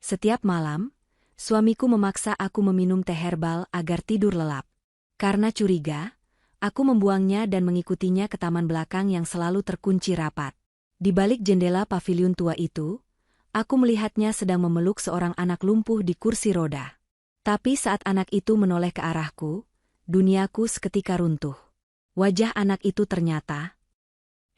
Setiap malam, suamiku memaksa aku meminum teh herbal agar tidur lelap. Karena curiga, aku membuangnya dan mengikutinya ke taman belakang yang selalu terkunci rapat. Di balik jendela paviliun tua itu, aku melihatnya sedang memeluk seorang anak lumpuh di kursi roda. Tapi saat anak itu menoleh ke arahku, duniaku seketika runtuh. Wajah anak itu ternyata.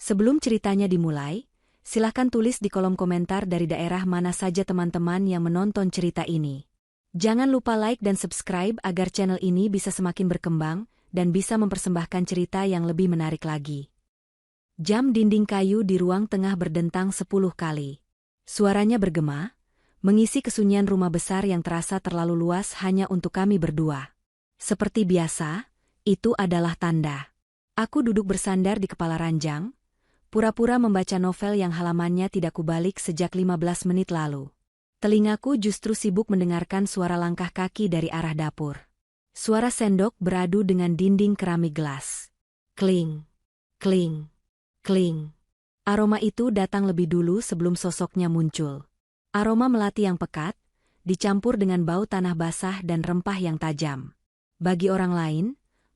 Sebelum ceritanya dimulai, silahkan tulis di kolom komentar dari daerah mana saja teman-teman yang menonton cerita ini. Jangan lupa like dan subscribe agar channel ini bisa semakin berkembang dan bisa mempersembahkan cerita yang lebih menarik lagi. Jam dinding kayu di ruang tengah berdentang 10 kali. Suaranya bergema, mengisi kesunyian rumah besar yang terasa terlalu luas hanya untuk kami berdua. Seperti biasa, itu adalah tanda. Aku duduk bersandar di kepala ranjang, pura-pura membaca novel yang halamannya tidak kubalik sejak 15 menit lalu. Telingaku justru sibuk mendengarkan suara langkah kaki dari arah dapur. Suara sendok beradu dengan dinding keramik gelas. Kling, kling, kling. Aroma itu datang lebih dulu sebelum sosoknya muncul. Aroma melati yang pekat, dicampur dengan bau tanah basah dan rempah yang tajam. Bagi orang lain,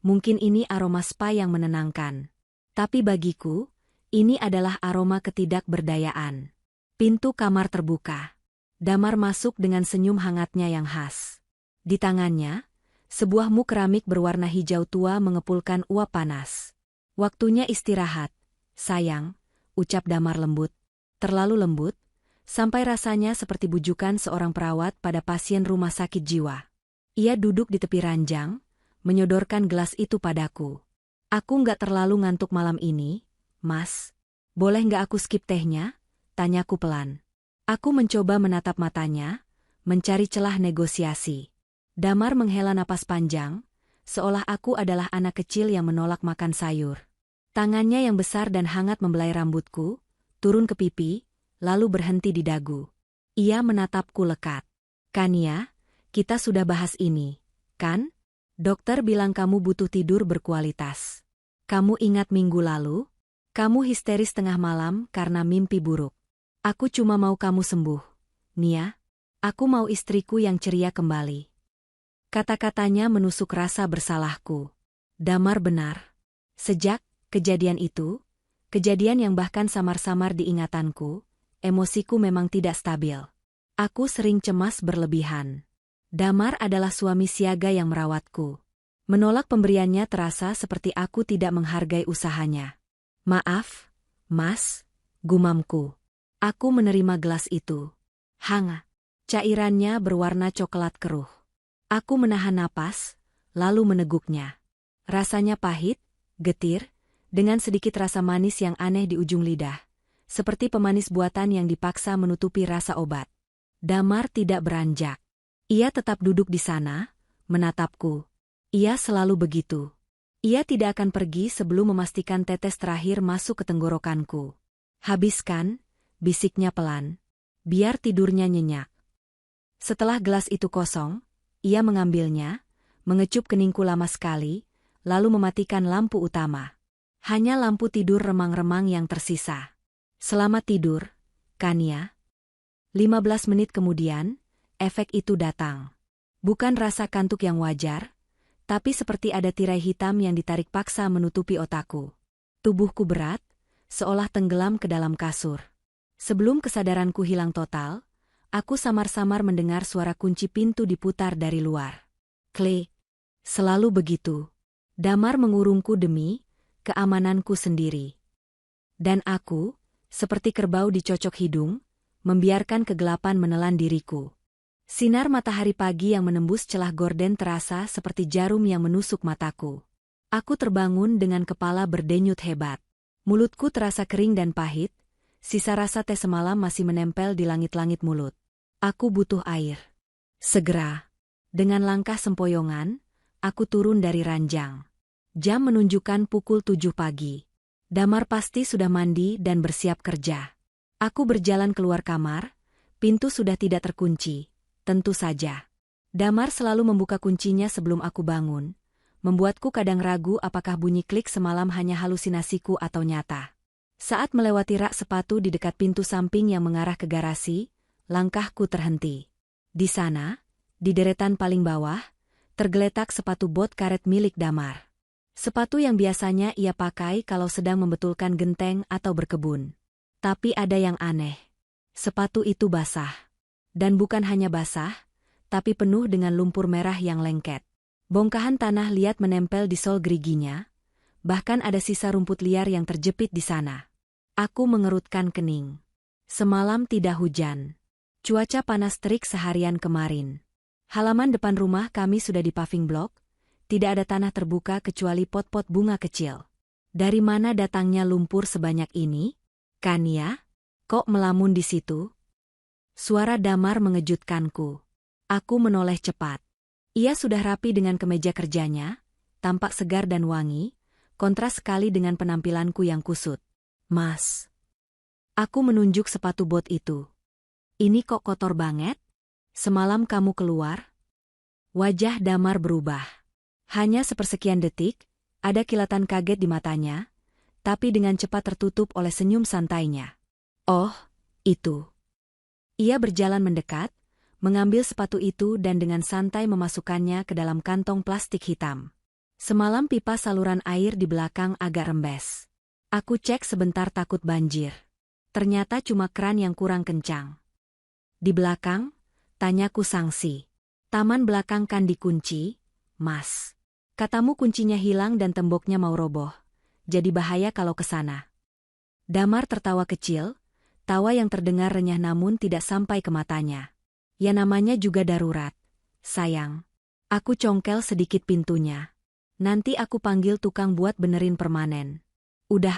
mungkin ini aroma spa yang menenangkan. Tapi bagiku, ini adalah aroma ketidakberdayaan. Pintu kamar terbuka. Damar masuk dengan senyum hangatnya yang khas. Di tangannya, sebuah muk keramik berwarna hijau tua mengepulkan uap panas. Waktunya istirahat, sayang, ucap Damar lembut. Terlalu lembut, sampai rasanya seperti bujukan seorang perawat pada pasien rumah sakit jiwa. Ia duduk di tepi ranjang, menyodorkan gelas itu padaku. Aku nggak terlalu ngantuk malam ini, Mas. Boleh nggak aku skip tehnya? Tanyaku pelan. Aku mencoba menatap matanya, mencari celah negosiasi. Damar menghela napas panjang, seolah aku adalah anak kecil yang menolak makan sayur. Tangannya yang besar dan hangat membelai rambutku, turun ke pipi, lalu berhenti di dagu. Ia menatapku lekat. Kania, kita sudah bahas ini, kan? Dokter bilang kamu butuh tidur berkualitas. Kamu ingat minggu lalu? Kamu histeris tengah malam karena mimpi buruk. Aku cuma mau kamu sembuh, Nia. Aku mau istriku yang ceria kembali. Kata-katanya menusuk rasa bersalahku. Damar benar. Sejak kejadian itu, kejadian yang bahkan samar-samar di ingatanku, emosiku memang tidak stabil. Aku sering cemas berlebihan. Damar adalah suami siaga yang merawatku. Menolak pemberiannya terasa seperti aku tidak menghargai usahanya. Maaf, Mas, gumamku. Aku menerima gelas itu. Hangat. Cairannya berwarna coklat keruh. Aku menahan napas, lalu meneguknya. Rasanya pahit, getir, dengan sedikit rasa manis yang aneh di ujung lidah. Seperti pemanis buatan yang dipaksa menutupi rasa obat. Damar tidak beranjak. Ia tetap duduk di sana, menatapku. Ia selalu begitu. Ia tidak akan pergi sebelum memastikan tetes terakhir masuk ke tenggorokanku. Habiskan, bisiknya pelan. Biar tidurnya nyenyak. Setelah gelas itu kosong, ia mengambilnya, mengecup keningku lama sekali, lalu mematikan lampu utama. Hanya lampu tidur remang-remang yang tersisa. Selamat tidur, Kania. 15 menit kemudian, efek itu datang. Bukan rasa kantuk yang wajar, tapi seperti ada tirai hitam yang ditarik paksa menutupi otakku. Tubuhku berat, seolah tenggelam ke dalam kasur. Sebelum kesadaranku hilang total, aku samar-samar mendengar suara kunci pintu diputar dari luar. Klik. Selalu begitu. Damar mengurungku demi keamananku sendiri. Dan aku, seperti kerbau dicocok hidung, membiarkan kegelapan menelan diriku. Sinar matahari pagi yang menembus celah gorden terasa seperti jarum yang menusuk mataku. Aku terbangun dengan kepala berdenyut hebat. Mulutku terasa kering dan pahit, sisa rasa teh semalam masih menempel di langit-langit mulut. Aku butuh air. Segera. Dengan langkah sempoyongan, aku turun dari ranjang. Jam menunjukkan pukul 7 pagi. Damar pasti sudah mandi dan bersiap kerja. Aku berjalan keluar kamar, pintu sudah tidak terkunci. Tentu saja. Damar selalu membuka kuncinya sebelum aku bangun, membuatku kadang ragu apakah bunyi klik semalam hanya halusinasiku atau nyata. Saat melewati rak sepatu di dekat pintu samping yang mengarah ke garasi, langkahku terhenti. Di sana, di deretan paling bawah, tergeletak sepatu bot karet milik Damar. Sepatu yang biasanya ia pakai kalau sedang membetulkan genteng atau berkebun. Tapi ada yang aneh. Sepatu itu basah. Dan bukan hanya basah, tapi penuh dengan lumpur merah yang lengket. Bongkahan tanah liat menempel di sol geriginya, bahkan ada sisa rumput liar yang terjepit di sana. Aku mengerutkan kening. Semalam tidak hujan. Cuaca panas terik seharian kemarin. Halaman depan rumah kami sudah di paving block, tidak ada tanah terbuka kecuali pot-pot bunga kecil. Dari mana datangnya lumpur sebanyak ini? Kania, kok melamun di situ? Suara Damar mengejutkanku. Aku menoleh cepat. Ia sudah rapi dengan kemeja kerjanya, tampak segar dan wangi, kontras sekali dengan penampilanku yang kusut. Mas. Aku menunjuk sepatu bot itu. Ini kok kotor banget? Semalam kamu keluar? Wajah Damar berubah. Hanya sepersekian detik, ada kilatan kaget di matanya, tapi dengan cepat tertutup oleh senyum santainya. Oh, itu. Ia berjalan mendekat, mengambil sepatu itu dan dengan santai memasukkannya ke dalam kantong plastik hitam. Semalam pipa saluran air di belakang agak rembes. Aku cek sebentar takut banjir. Ternyata cuma keran yang kurang kencang. Di belakang, tanyaku sangsi. Taman belakang kan dikunci, Mas. Katamu kuncinya hilang dan temboknya mau roboh. Jadi bahaya kalau ke sana. Damar tertawa kecil, tawa yang terdengar renyah namun tidak sampai ke matanya. Ya namanya juga darurat. Sayang. Aku congkel sedikit pintunya. Nanti aku panggil tukang buat benerin permanen. Udah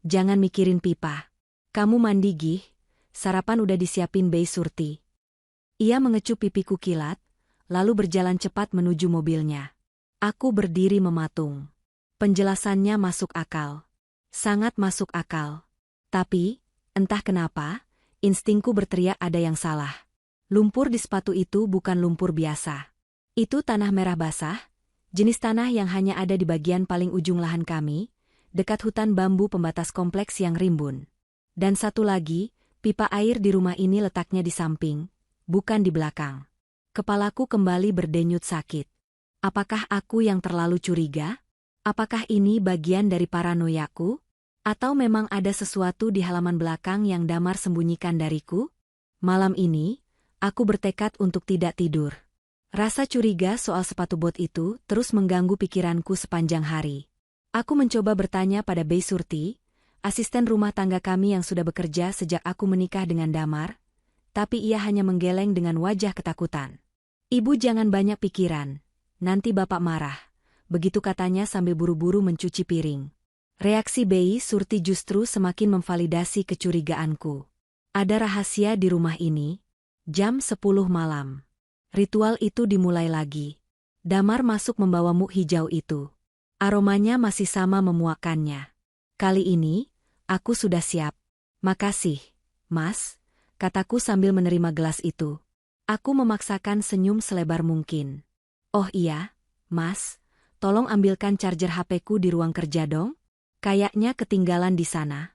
jangan mikirin pipa. Kamu mandi gih, sarapan udah disiapin Bei Surti. Ia mengecup pipiku kilat, lalu berjalan cepat menuju mobilnya. Aku berdiri mematung. Penjelasannya masuk akal. Sangat masuk akal. Tapi, entah kenapa, instingku berteriak ada yang salah. Lumpur di sepatu itu bukan lumpur biasa. Itu tanah merah basah, jenis tanah yang hanya ada di bagian paling ujung lahan kami, dekat hutan bambu pembatas kompleks yang rimbun. Dan satu lagi, pipa air di rumah ini letaknya di samping, bukan di belakang. Kepalaku kembali berdenyut sakit. Apakah aku yang terlalu curiga? Apakah ini bagian dari paranoiaku? Atau memang ada sesuatu di halaman belakang yang Damar sembunyikan dariku? Malam ini, aku bertekad untuk tidak tidur. Rasa curiga soal sepatu bot itu terus mengganggu pikiranku sepanjang hari. Aku mencoba bertanya pada Bei Surti, asisten rumah tangga kami yang sudah bekerja sejak aku menikah dengan Damar, tapi ia hanya menggeleng dengan wajah ketakutan. Ibu jangan banyak pikiran, nanti bapak marah, begitu katanya sambil buru-buru mencuci piring. Reaksi Bei Surti justru semakin memvalidasi kecurigaanku. Ada rahasia di rumah ini. Jam 10 malam. Ritual itu dimulai lagi. Damar masuk membawa muk hijau itu. Aromanya masih sama memuakkannya. Kali ini, aku sudah siap. Makasih, Mas, kataku sambil menerima gelas itu. Aku memaksakan senyum selebar mungkin. Oh iya, Mas, tolong ambilkan charger HP-ku di ruang kerja dong. Kayaknya ketinggalan di sana.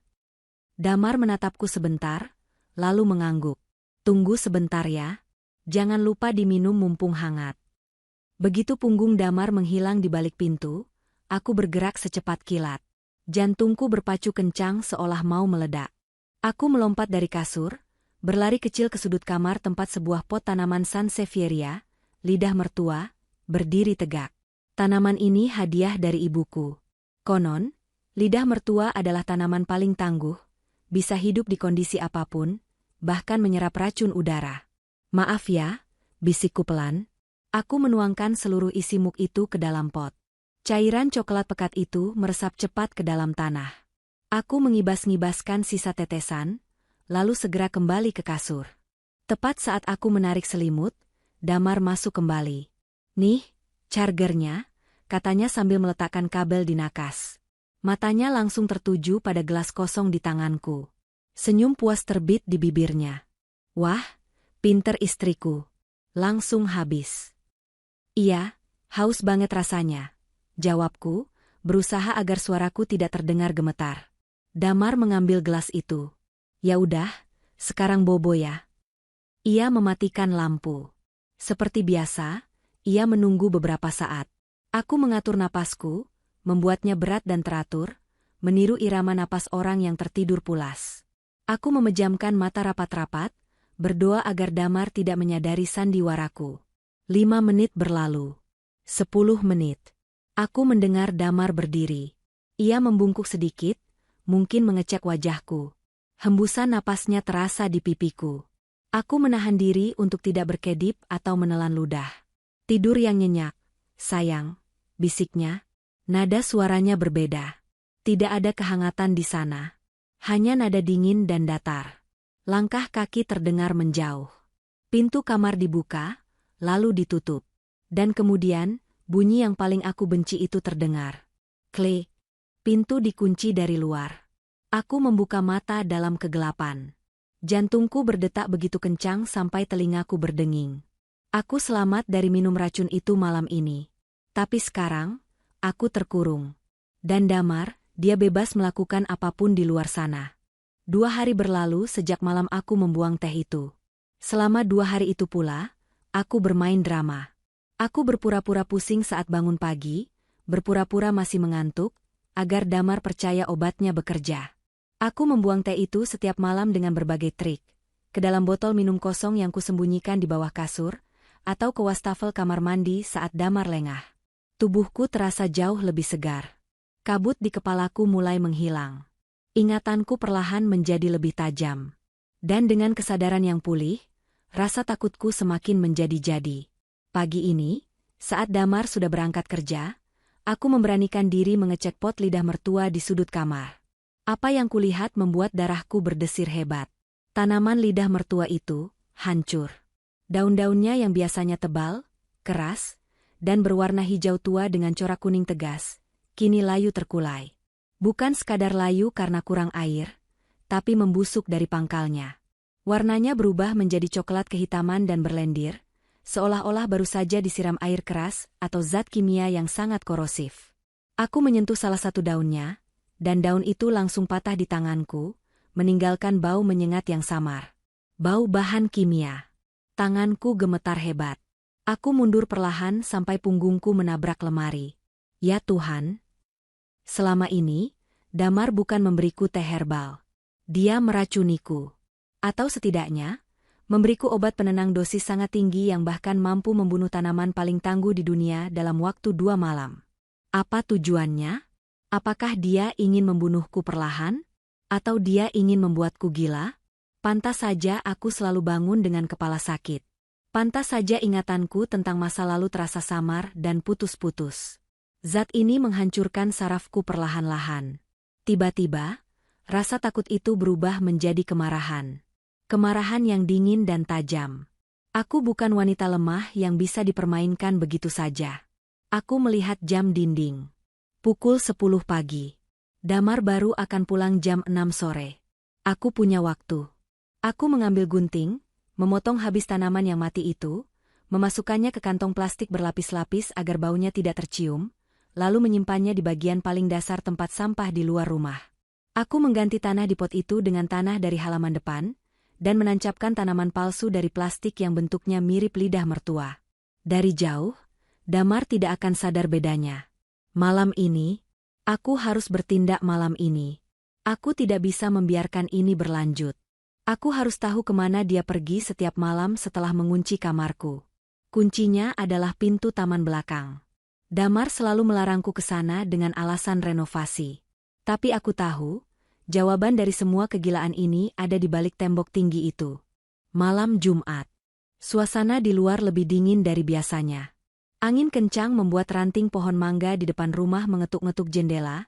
Damar menatapku sebentar, lalu mengangguk. Tunggu sebentar ya. Jangan lupa diminum mumpung hangat. Begitu punggung Damar menghilang di balik pintu, aku bergerak secepat kilat. Jantungku berpacu kencang seolah mau meledak. Aku melompat dari kasur, berlari kecil ke sudut kamar tempat sebuah pot tanaman Sansevieria, lidah mertua, berdiri tegak. Tanaman ini hadiah dari ibuku. Konon, lidah mertua adalah tanaman paling tangguh, bisa hidup di kondisi apapun, bahkan menyerap racun udara. Maaf ya, bisikku pelan. Aku menuangkan seluruh isi muk itu ke dalam pot. Cairan coklat pekat itu meresap cepat ke dalam tanah. Aku mengibas-ngibaskan sisa tetesan, lalu segera kembali ke kasur. Tepat saat aku menarik selimut, Damar masuk kembali. Nih, chargernya, katanya sambil meletakkan kabel di nakas. Matanya langsung tertuju pada gelas kosong di tanganku. Senyum puas terbit di bibirnya. Wah, pinter istriku. Langsung habis. Iya, haus banget rasanya. Jawabku, berusaha agar suaraku tidak terdengar gemetar. Damar mengambil gelas itu. Ya udah, sekarang bobo ya. Ia mematikan lampu. Seperti biasa, ia menunggu beberapa saat. Aku mengatur napasku, membuatnya berat dan teratur, meniru irama napas orang yang tertidur pulas. Aku memejamkan mata rapat-rapat, berdoa agar Damar tidak menyadari sandiwaraku. 5 menit berlalu. 10 menit. Aku mendengar Damar berdiri. Ia membungkuk sedikit, mungkin mengecek wajahku. Hembusan napasnya terasa di pipiku. Aku menahan diri untuk tidak berkedip atau menelan ludah. Tidur yang nyenyak. Sayang, bisiknya. Nada suaranya berbeda. Tidak ada kehangatan di sana. Hanya nada dingin dan datar. Langkah kaki terdengar menjauh. Pintu kamar dibuka, lalu ditutup. Dan kemudian, bunyi yang paling aku benci itu terdengar. Klik. Pintu dikunci dari luar. Aku membuka mata dalam kegelapan. Jantungku berdetak begitu kencang sampai telingaku berdenging. Aku selamat dari minum racun itu malam ini. Tapi sekarang, aku terkurung. Dan Damar, dia bebas melakukan apapun di luar sana. 2 hari berlalu sejak malam aku membuang teh itu. Selama 2 hari itu pula, aku bermain drama. Aku berpura-pura pusing saat bangun pagi, berpura-pura masih mengantuk, agar Damar percaya obatnya bekerja. Aku membuang teh itu setiap malam dengan berbagai trik, ke dalam botol minum kosong yang kusembunyikan di bawah kasur, atau ke wastafel kamar mandi saat Damar lengah. Tubuhku terasa jauh lebih segar. Kabut di kepalaku mulai menghilang. Ingatanku perlahan menjadi lebih tajam. Dan dengan kesadaran yang pulih, rasa takutku semakin menjadi-jadi. Pagi ini, saat Damar sudah berangkat kerja, aku memberanikan diri mengecek pot lidah mertua di sudut kamar. Apa yang kulihat membuat darahku berdesir hebat. Tanaman lidah mertua itu hancur. Daun-daunnya yang biasanya tebal, keras, dan berwarna hijau tua dengan corak kuning tegas, kini layu terkulai. Bukan sekadar layu karena kurang air, tapi membusuk dari pangkalnya. Warnanya berubah menjadi coklat kehitaman dan berlendir, seolah-olah baru saja disiram air keras atau zat kimia yang sangat korosif. Aku menyentuh salah satu daunnya, dan daun itu langsung patah di tanganku, meninggalkan bau menyengat yang samar. Bau bahan kimia. Tanganku gemetar hebat. Aku mundur perlahan sampai punggungku menabrak lemari. Ya Tuhan! Selama ini, Damar bukan memberiku teh herbal. Dia meracuniku. Atau setidaknya, memberiku obat penenang dosis sangat tinggi yang bahkan mampu membunuh tanaman paling tangguh di dunia dalam waktu 2 malam. Apa tujuannya? Apakah dia ingin membunuhku perlahan? Atau dia ingin membuatku gila? Pantas saja aku selalu bangun dengan kepala sakit. Pantas saja ingatanku tentang masa lalu terasa samar dan putus-putus. Zat ini menghancurkan sarafku perlahan-lahan. Tiba-tiba, rasa takut itu berubah menjadi kemarahan. Kemarahan yang dingin dan tajam. Aku bukan wanita lemah yang bisa dipermainkan begitu saja. Aku melihat jam dinding. Pukul 10 pagi. Damar baru akan pulang jam 6 sore. Aku punya waktu. Aku mengambil gunting, memotong habis tanaman yang mati itu, memasukkannya ke kantong plastik berlapis-lapis agar baunya tidak tercium, lalu menyimpannya di bagian paling dasar tempat sampah di luar rumah. Aku mengganti tanah di pot itu dengan tanah dari halaman depan, dan menancapkan tanaman palsu dari plastik yang bentuknya mirip lidah mertua. Dari jauh, Damar tidak akan sadar bedanya. Malam ini, aku harus bertindak malam ini. Aku tidak bisa membiarkan ini berlanjut. Aku harus tahu kemana dia pergi setiap malam setelah mengunci kamarku. Kuncinya adalah pintu taman belakang. Damar selalu melarangku ke sana dengan alasan renovasi. Tapi aku tahu, jawaban dari semua kegilaan ini ada di balik tembok tinggi itu. Malam Jumat. Suasana di luar lebih dingin dari biasanya. Angin kencang membuat ranting pohon mangga di depan rumah mengetuk-ngetuk jendela,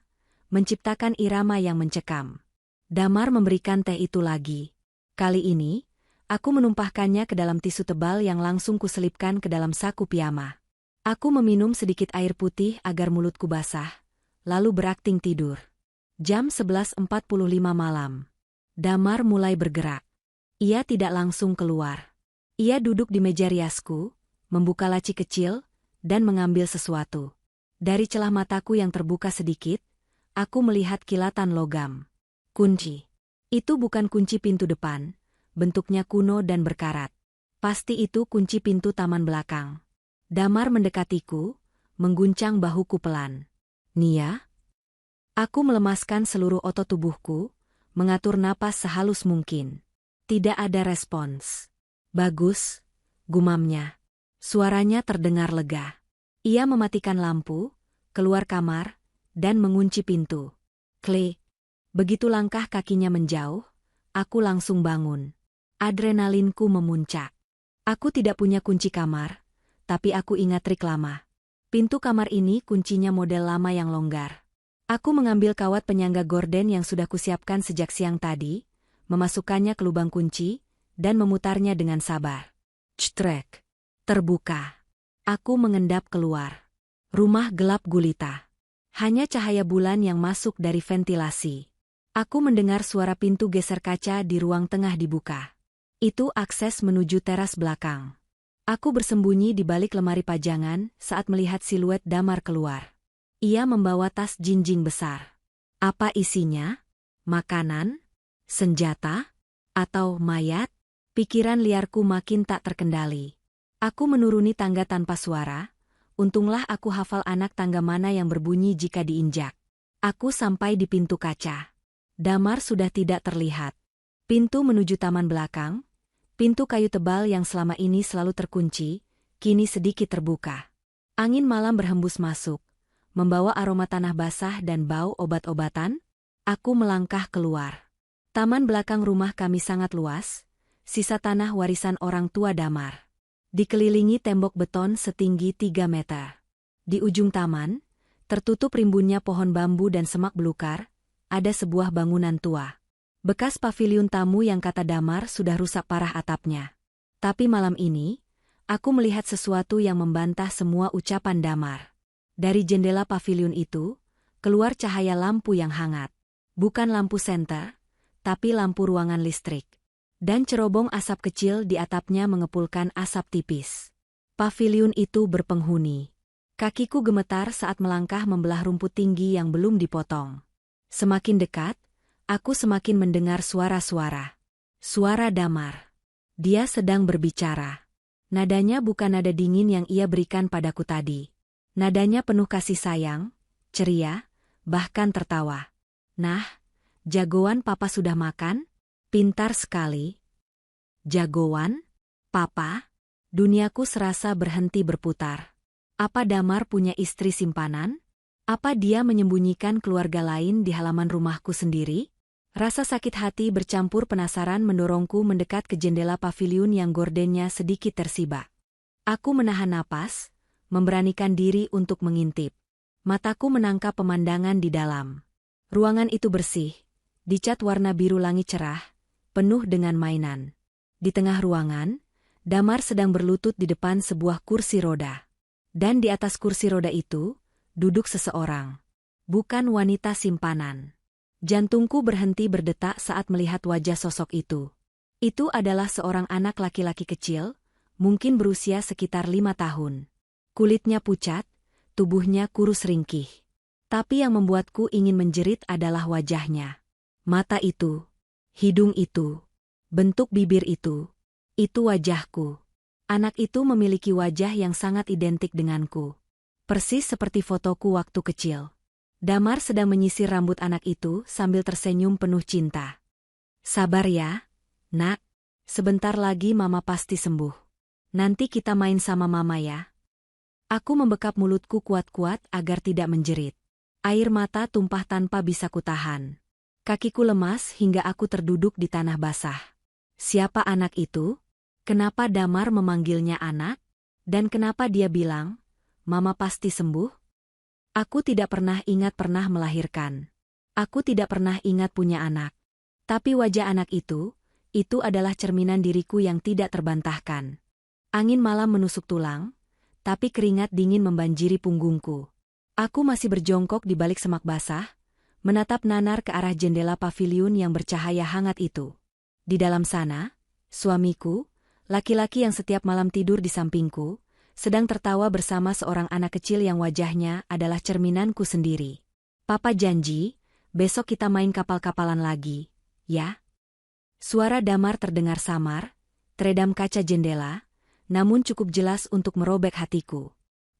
menciptakan irama yang mencekam. Damar memberikan teh itu lagi. Kali ini, aku menumpahkannya ke dalam tisu tebal yang langsung kuselipkan ke dalam saku piyama. Aku meminum sedikit air putih agar mulutku basah, lalu berakting tidur. Jam 11.45 malam. Damar mulai bergerak. Ia tidak langsung keluar. Ia duduk di meja riasku, membuka laci kecil, dan mengambil sesuatu. Dari celah mataku yang terbuka sedikit, aku melihat kilatan logam. Kunci. Itu bukan kunci pintu depan, bentuknya kuno dan berkarat. Pasti itu kunci pintu taman belakang. Damar mendekatiku, mengguncang bahuku pelan. Nia? Aku melemaskan seluruh otot tubuhku, mengatur napas sehalus mungkin. Tidak ada respons. Bagus, gumamnya. Suaranya terdengar lega. Ia mematikan lampu, keluar kamar, dan mengunci pintu. Klik. Begitu langkah kakinya menjauh, aku langsung bangun. Adrenalinku memuncak. Aku tidak punya kunci kamar, tapi aku ingat trik lama. Pintu kamar ini kuncinya model lama yang longgar. Aku mengambil kawat penyangga gorden yang sudah kusiapkan sejak siang tadi, memasukkannya ke lubang kunci, dan memutarnya dengan sabar. Cetrek. Terbuka. Aku mengendap keluar. Rumah gelap gulita. Hanya cahaya bulan yang masuk dari ventilasi. Aku mendengar suara pintu geser kaca di ruang tengah dibuka. Itu akses menuju teras belakang. Aku bersembunyi di balik lemari pajangan saat melihat siluet Damar keluar. Ia membawa tas jinjing besar. Apa isinya? Makanan? Senjata? Atau mayat? Pikiran liarku makin tak terkendali. Aku menuruni tangga tanpa suara. Untunglah aku hafal anak tangga mana yang berbunyi jika diinjak. Aku sampai di pintu kaca. Damar sudah tidak terlihat. Pintu menuju taman belakang, pintu kayu tebal yang selama ini selalu terkunci, kini sedikit terbuka. Angin malam berhembus masuk, membawa aroma tanah basah dan bau obat-obatan. Aku melangkah keluar. Taman belakang rumah kami sangat luas, sisa tanah warisan orang tua Damar. Dikelilingi tembok beton setinggi 3 meter. Di ujung taman, tertutup rimbunnya pohon bambu dan semak belukar, ada sebuah bangunan tua. Bekas paviliun tamu yang kata Damar sudah rusak parah atapnya. Tapi malam ini, aku melihat sesuatu yang membantah semua ucapan Damar. Dari jendela paviliun itu, keluar cahaya lampu yang hangat. Bukan lampu senter, tapi lampu ruangan listrik. Dan cerobong asap kecil di atapnya mengepulkan asap tipis. Paviliun itu berpenghuni. Kakiku gemetar saat melangkah membelah rumput tinggi yang belum dipotong. Semakin dekat, aku semakin mendengar suara-suara. Suara Damar. Dia sedang berbicara. Nadanya bukan nada dingin yang ia berikan padaku tadi. Nadanya penuh kasih sayang, ceria, bahkan tertawa. Nah, jagoan papa sudah makan? Pintar sekali. Jagoan? Papa? Duniaku serasa berhenti berputar. Apa Damar punya istri simpanan? Apa dia menyembunyikan keluarga lain di halaman rumahku sendiri? Rasa sakit hati bercampur penasaran mendorongku mendekat ke jendela paviliun yang gordennya sedikit tersibak. Aku menahan napas, memberanikan diri untuk mengintip. Mataku menangkap pemandangan di dalam. Ruangan itu bersih, dicat warna biru langit cerah, penuh dengan mainan. Di tengah ruangan, Damar sedang berlutut di depan sebuah kursi roda. Dan di atas kursi roda itu, duduk seseorang. Bukan wanita simpanan. Jantungku berhenti berdetak saat melihat wajah sosok itu. Itu adalah seorang anak laki-laki kecil, mungkin berusia sekitar 5 tahun. Kulitnya pucat, tubuhnya kurus ringkih. Tapi yang membuatku ingin menjerit adalah wajahnya. Mata itu. Hidung itu, bentuk bibir itu wajahku. Anak itu memiliki wajah yang sangat identik denganku. Persis seperti fotoku waktu kecil. Damar sedang menyisir rambut anak itu sambil tersenyum penuh cinta. Sabar ya, nak. Sebentar lagi mama pasti sembuh. Nanti kita main sama mama ya. Aku membekap mulutku kuat-kuat agar tidak menjerit. Air mata tumpah tanpa bisa kutahan. Kakiku lemas hingga aku terduduk di tanah basah. Siapa anak itu? Kenapa Damar memanggilnya anak? Dan kenapa dia bilang, Mama pasti sembuh? Aku tidak pernah ingat pernah melahirkan. Aku tidak pernah ingat punya anak. Tapi wajah anak itu adalah cerminan diriku yang tidak terbantahkan. Angin malam menusuk tulang, tapi keringat dingin membanjiri punggungku. Aku masih berjongkok di balik semak basah, menatap nanar ke arah jendela paviliun yang bercahaya hangat itu. Di dalam sana, suamiku, laki-laki yang setiap malam tidur di sampingku, sedang tertawa bersama seorang anak kecil yang wajahnya adalah cerminanku sendiri. Papa janji, besok kita main kapal-kapalan lagi, ya? Suara Damar terdengar samar, teredam kaca jendela, namun cukup jelas untuk merobek hatiku.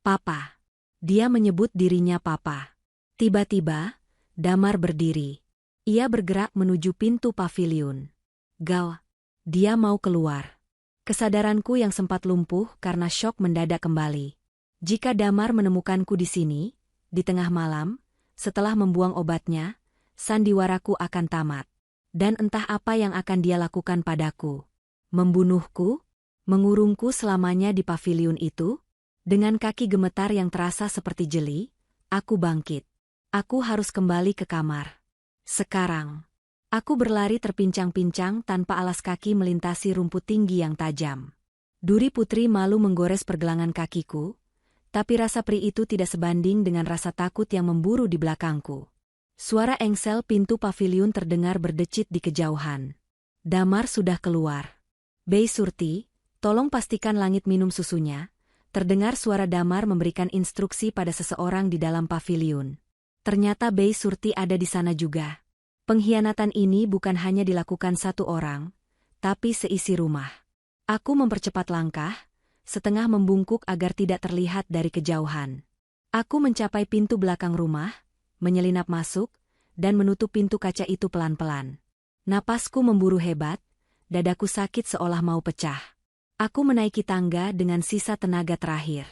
Papa. Dia menyebut dirinya Papa. Tiba-tiba, Damar berdiri. Ia bergerak menuju pintu paviliun. Gal. Dia mau keluar. Kesadaranku yang sempat lumpuh karena syok mendadak kembali. Jika Damar menemukanku di sini, di tengah malam, setelah membuang obatnya, sandiwaraku akan tamat. Dan entah apa yang akan dia lakukan padaku. Membunuhku? Mengurungku selamanya di paviliun itu? Dengan kaki gemetar yang terasa seperti jeli, aku bangkit. Aku harus kembali ke kamar. Sekarang. Aku berlari terpincang-pincang tanpa alas kaki melintasi rumput tinggi yang tajam. Duri Putri malu menggores pergelangan kakiku, tapi rasa perih itu tidak sebanding dengan rasa takut yang memburu di belakangku. Suara engsel pintu paviliun terdengar berdecit di kejauhan. Damar sudah keluar. Bei Surti, tolong pastikan langit minum susunya. Terdengar suara Damar memberikan instruksi pada seseorang di dalam paviliun. Ternyata Bei Surti ada di sana juga. Pengkhianatan ini bukan hanya dilakukan satu orang, tapi seisi rumah. Aku mempercepat langkah, setengah membungkuk agar tidak terlihat dari kejauhan. Aku mencapai pintu belakang rumah, menyelinap masuk, dan menutup pintu kaca itu pelan-pelan. Napasku memburu hebat, dadaku sakit seolah mau pecah. Aku menaiki tangga dengan sisa tenaga terakhir.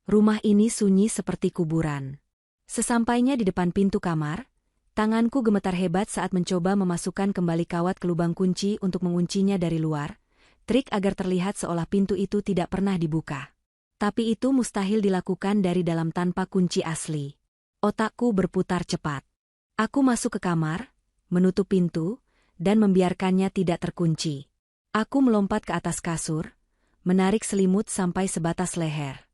Rumah ini sunyi seperti kuburan. Sesampainya di depan pintu kamar, tanganku gemetar hebat saat mencoba memasukkan kembali kawat ke lubang kunci untuk menguncinya dari luar, trik agar terlihat seolah pintu itu tidak pernah dibuka. Tapi itu mustahil dilakukan dari dalam tanpa kunci asli. Otakku berputar cepat. Aku masuk ke kamar, menutup pintu, dan membiarkannya tidak terkunci. Aku melompat ke atas kasur, menarik selimut sampai sebatas leher.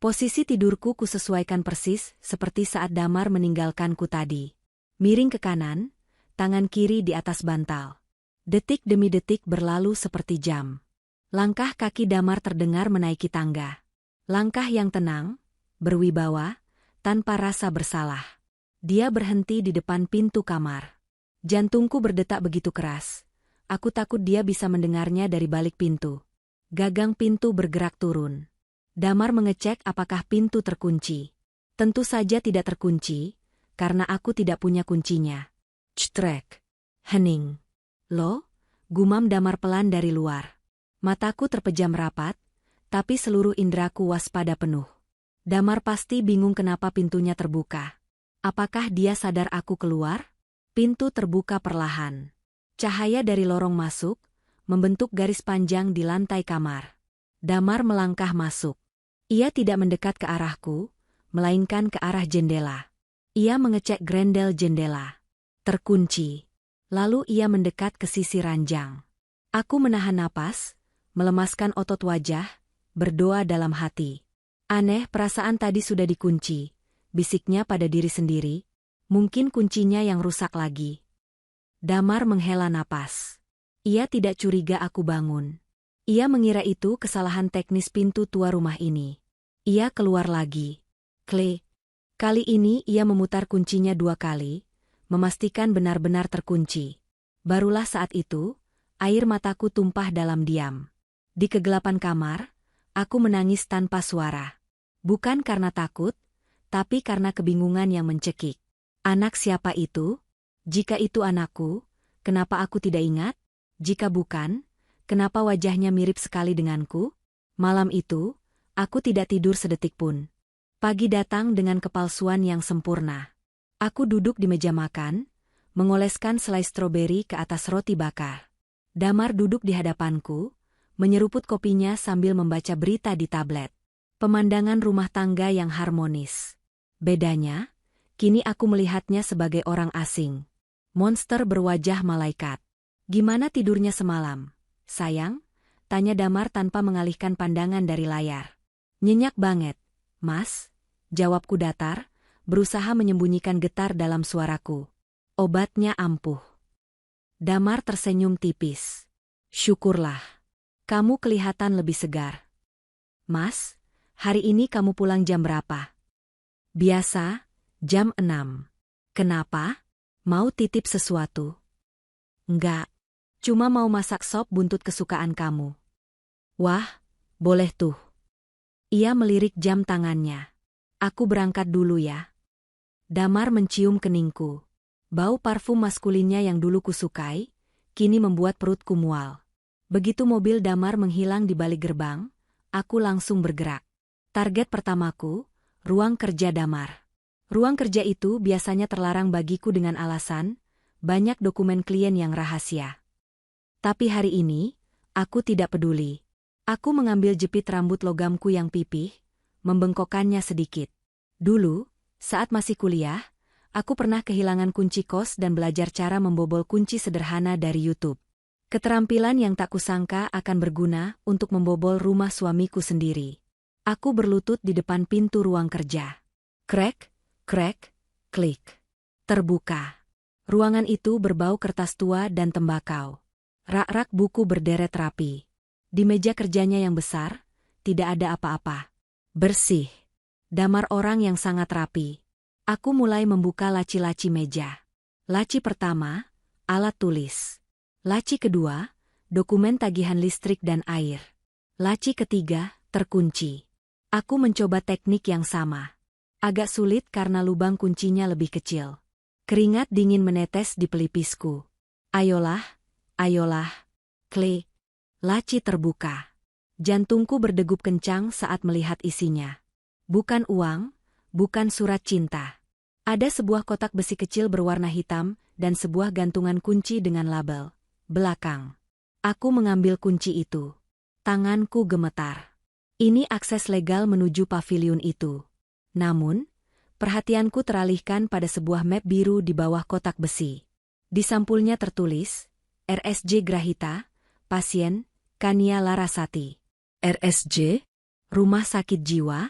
Posisi tidurku kusesuaikan persis seperti saat Damar meninggalkanku tadi. Miring ke kanan, tangan kiri di atas bantal. Detik demi detik berlalu seperti jam. Langkah kaki Damar terdengar menaiki tangga. Langkah yang tenang, berwibawa, tanpa rasa bersalah. Dia berhenti di depan pintu kamar. Jantungku berdetak begitu keras. Aku takut dia bisa mendengarnya dari balik pintu. Gagang pintu bergerak turun. Damar mengecek apakah pintu terkunci. Tentu saja tidak terkunci, karena aku tidak punya kuncinya. Cetrek. Hening. Lo? Gumam Damar pelan dari luar. Mataku terpejam rapat, tapi seluruh indraku waspada penuh. Damar pasti bingung kenapa pintunya terbuka. Apakah dia sadar aku keluar? Pintu terbuka perlahan. Cahaya dari lorong masuk, membentuk garis panjang di lantai kamar. Damar melangkah masuk. Ia tidak mendekat ke arahku, melainkan ke arah jendela. Ia mengecek grendel jendela. Terkunci. Lalu ia mendekat ke sisi ranjang. Aku menahan napas, melemaskan otot wajah, berdoa dalam hati. Aneh, perasaan tadi sudah dikunci, bisiknya pada diri sendiri. Mungkin kuncinya yang rusak lagi. Damar menghela napas. Ia tidak curiga aku bangun. Ia mengira itu kesalahan teknis pintu tua rumah ini. Ia keluar lagi. Kali ini ia memutar kuncinya 2 kali, memastikan benar-benar terkunci. Barulah saat itu, air mataku tumpah dalam diam. Di kegelapan kamar, aku menangis tanpa suara. Bukan karena takut, tapi karena kebingungan yang mencekik. Anak siapa itu? Jika itu anakku, kenapa aku tidak ingat? Jika bukan, kenapa wajahnya mirip sekali denganku? Malam itu, aku tidak tidur sedetik pun. Pagi datang dengan kepalsuan yang sempurna. Aku duduk di meja makan, mengoleskan selai stroberi ke atas roti bakar. Damar duduk di hadapanku, menyeruput kopinya sambil membaca berita di tablet. Pemandangan rumah tangga yang harmonis. Bedanya, kini aku melihatnya sebagai orang asing. Monster berwajah malaikat. Gimana tidurnya semalam, sayang? Tanya Damar tanpa mengalihkan pandangan dari layar. Nyenyak banget, Mas. Jawabku datar, berusaha menyembunyikan getar dalam suaraku. Obatnya ampuh. Damar tersenyum tipis. Syukurlah. Kamu kelihatan lebih segar. Mas, hari ini kamu pulang jam berapa? Biasa, jam 6. Kenapa? Mau titip sesuatu? Enggak. Cuma mau masak sop buntut kesukaan kamu. Wah, boleh tuh. Ia melirik jam tangannya. Aku berangkat dulu ya. Damar mencium keningku. Bau parfum maskulinnya yang dulu kusukai, kini membuat perutku mual. Begitu mobil Damar menghilang di balik gerbang, aku langsung bergerak. Target pertamaku, ruang kerja Damar. Ruang kerja itu biasanya terlarang bagiku dengan alasan, banyak dokumen klien yang rahasia. Tapi hari ini, aku tidak peduli. Aku mengambil jepit rambut logamku yang pipih, membengkokkannya sedikit. Dulu, saat masih kuliah, aku pernah kehilangan kunci kos dan belajar cara membobol kunci sederhana dari YouTube. Keterampilan yang tak kusangka akan berguna untuk membobol rumah suamiku sendiri. Aku berlutut di depan pintu ruang kerja. Krek, krek, klik. Terbuka. Ruangan itu berbau kertas tua dan tembakau. Rak-rak buku berderet rapi. Di meja kerjanya yang besar, tidak ada apa-apa. Bersih. Damar orang yang sangat rapi. Aku mulai membuka laci-laci meja. Laci pertama, alat tulis. Laci kedua, dokumen tagihan listrik dan air. Laci ketiga, terkunci. Aku mencoba teknik yang sama. Agak sulit karena lubang kuncinya lebih kecil. Keringat dingin menetes di pelipisku. Ayolah, ayolah. Klik. Laci terbuka. Jantungku berdegup kencang saat melihat isinya. Bukan uang, bukan surat cinta. Ada sebuah kotak besi kecil berwarna hitam dan sebuah gantungan kunci dengan label belakang. Aku mengambil kunci itu. Tanganku gemetar. Ini akses legal menuju paviliun itu. Namun, perhatianku teralihkan pada sebuah map biru di bawah kotak besi. Di sampulnya tertulis, RSJ Grahita, pasien, Kania Larasati. RSJ? Rumah sakit jiwa?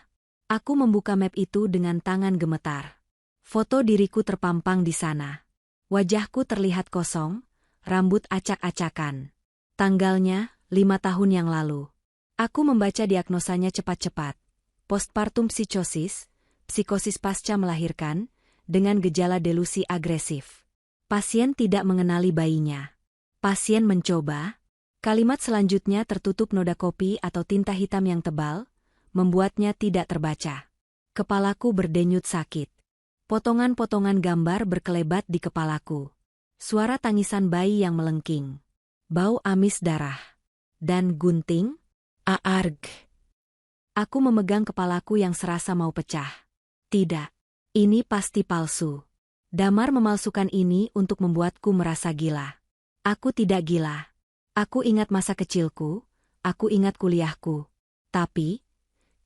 Aku membuka map itu dengan tangan gemetar. Foto diriku terpampang di sana. Wajahku terlihat kosong, rambut acak-acakan. Tanggalnya, 5 tahun yang lalu. Aku membaca diagnosanya cepat-cepat. Postpartum psikosis, psikosis pasca melahirkan, dengan gejala delusi agresif. Pasien tidak mengenali bayinya. Pasien mencoba. Kalimat selanjutnya tertutup noda kopi atau tinta hitam yang tebal, membuatnya tidak terbaca. Kepalaku berdenyut sakit. Potongan-potongan gambar berkelebat di kepalaku. Suara tangisan bayi yang melengking. Bau amis darah. Dan gunting? Aarg. Aku memegang kepalaku yang serasa mau pecah. Tidak. Ini pasti palsu. Damar memalsukan ini untuk membuatku merasa gila. Aku tidak gila. Aku ingat masa kecilku, aku ingat kuliahku. Tapi,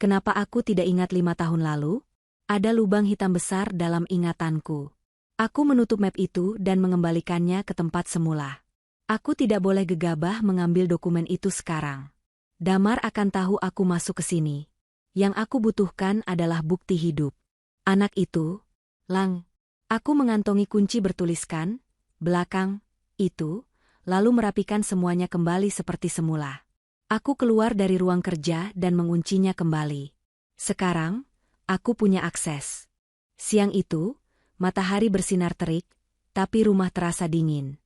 kenapa aku tidak ingat 5 tahun lalu? Ada lubang hitam besar dalam ingatanku. Aku menutup map itu dan mengembalikannya ke tempat semula. Aku tidak boleh gegabah mengambil dokumen itu sekarang. Damar akan tahu aku masuk ke sini. Yang aku butuhkan adalah bukti hidup. Anak itu, Lang. Aku mengantongi kunci bertuliskan, belakang, itu, lalu merapikan semuanya kembali seperti semula. Aku keluar dari ruang kerja dan menguncinya kembali. Sekarang, aku punya akses. Siang itu, matahari bersinar terik, tapi rumah terasa dingin.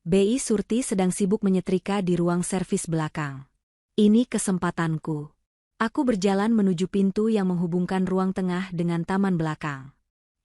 Bi Surti sedang sibuk menyetrika di ruang servis belakang. Ini kesempatanku. Aku berjalan menuju pintu yang menghubungkan ruang tengah dengan taman belakang.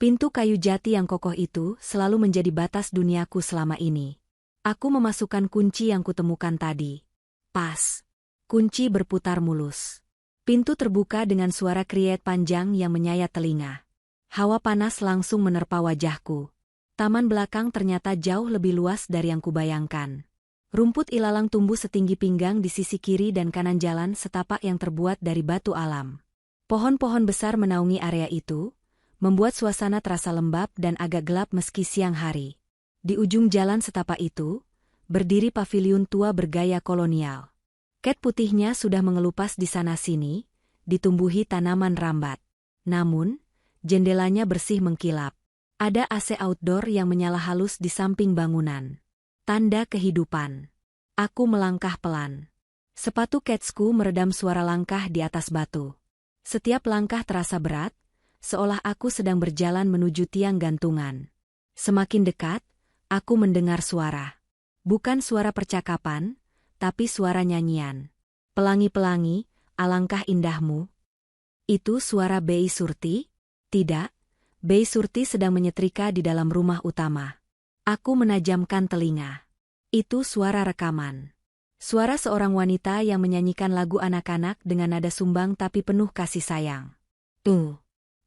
Pintu kayu jati yang kokoh itu selalu menjadi batas duniaku selama ini. Aku memasukkan kunci yang kutemukan tadi. Pas. Kunci berputar mulus. Pintu terbuka dengan suara kriet panjang yang menyayat telinga. Hawa panas langsung menerpa wajahku. Taman belakang ternyata jauh lebih luas dari yang kubayangkan. Rumput ilalang tumbuh setinggi pinggang di sisi kiri dan kanan jalan setapak yang terbuat dari batu alam. Pohon-pohon besar menaungi area itu, membuat suasana terasa lembab dan agak gelap meski siang hari. Di ujung jalan setapak itu, berdiri paviliun tua bergaya kolonial. Ket putihnya sudah mengelupas di sana-sini, ditumbuhi tanaman rambat. Namun, jendelanya bersih mengkilap. Ada AC outdoor yang menyala halus di samping bangunan. Tanda kehidupan. Aku melangkah pelan. Sepatu ketsku meredam suara langkah di atas batu. Setiap langkah terasa berat, seolah aku sedang berjalan menuju tiang gantungan. Semakin dekat, aku mendengar suara. Bukan suara percakapan, tapi suara nyanyian. Pelangi-pelangi, alangkah indahmu. Itu suara Bei Surti? Tidak, Bei Surti sedang menyetrika di dalam rumah utama. Aku menajamkan telinga. Itu suara rekaman. Suara seorang wanita yang menyanyikan lagu anak-anak dengan nada sumbang tapi penuh kasih sayang.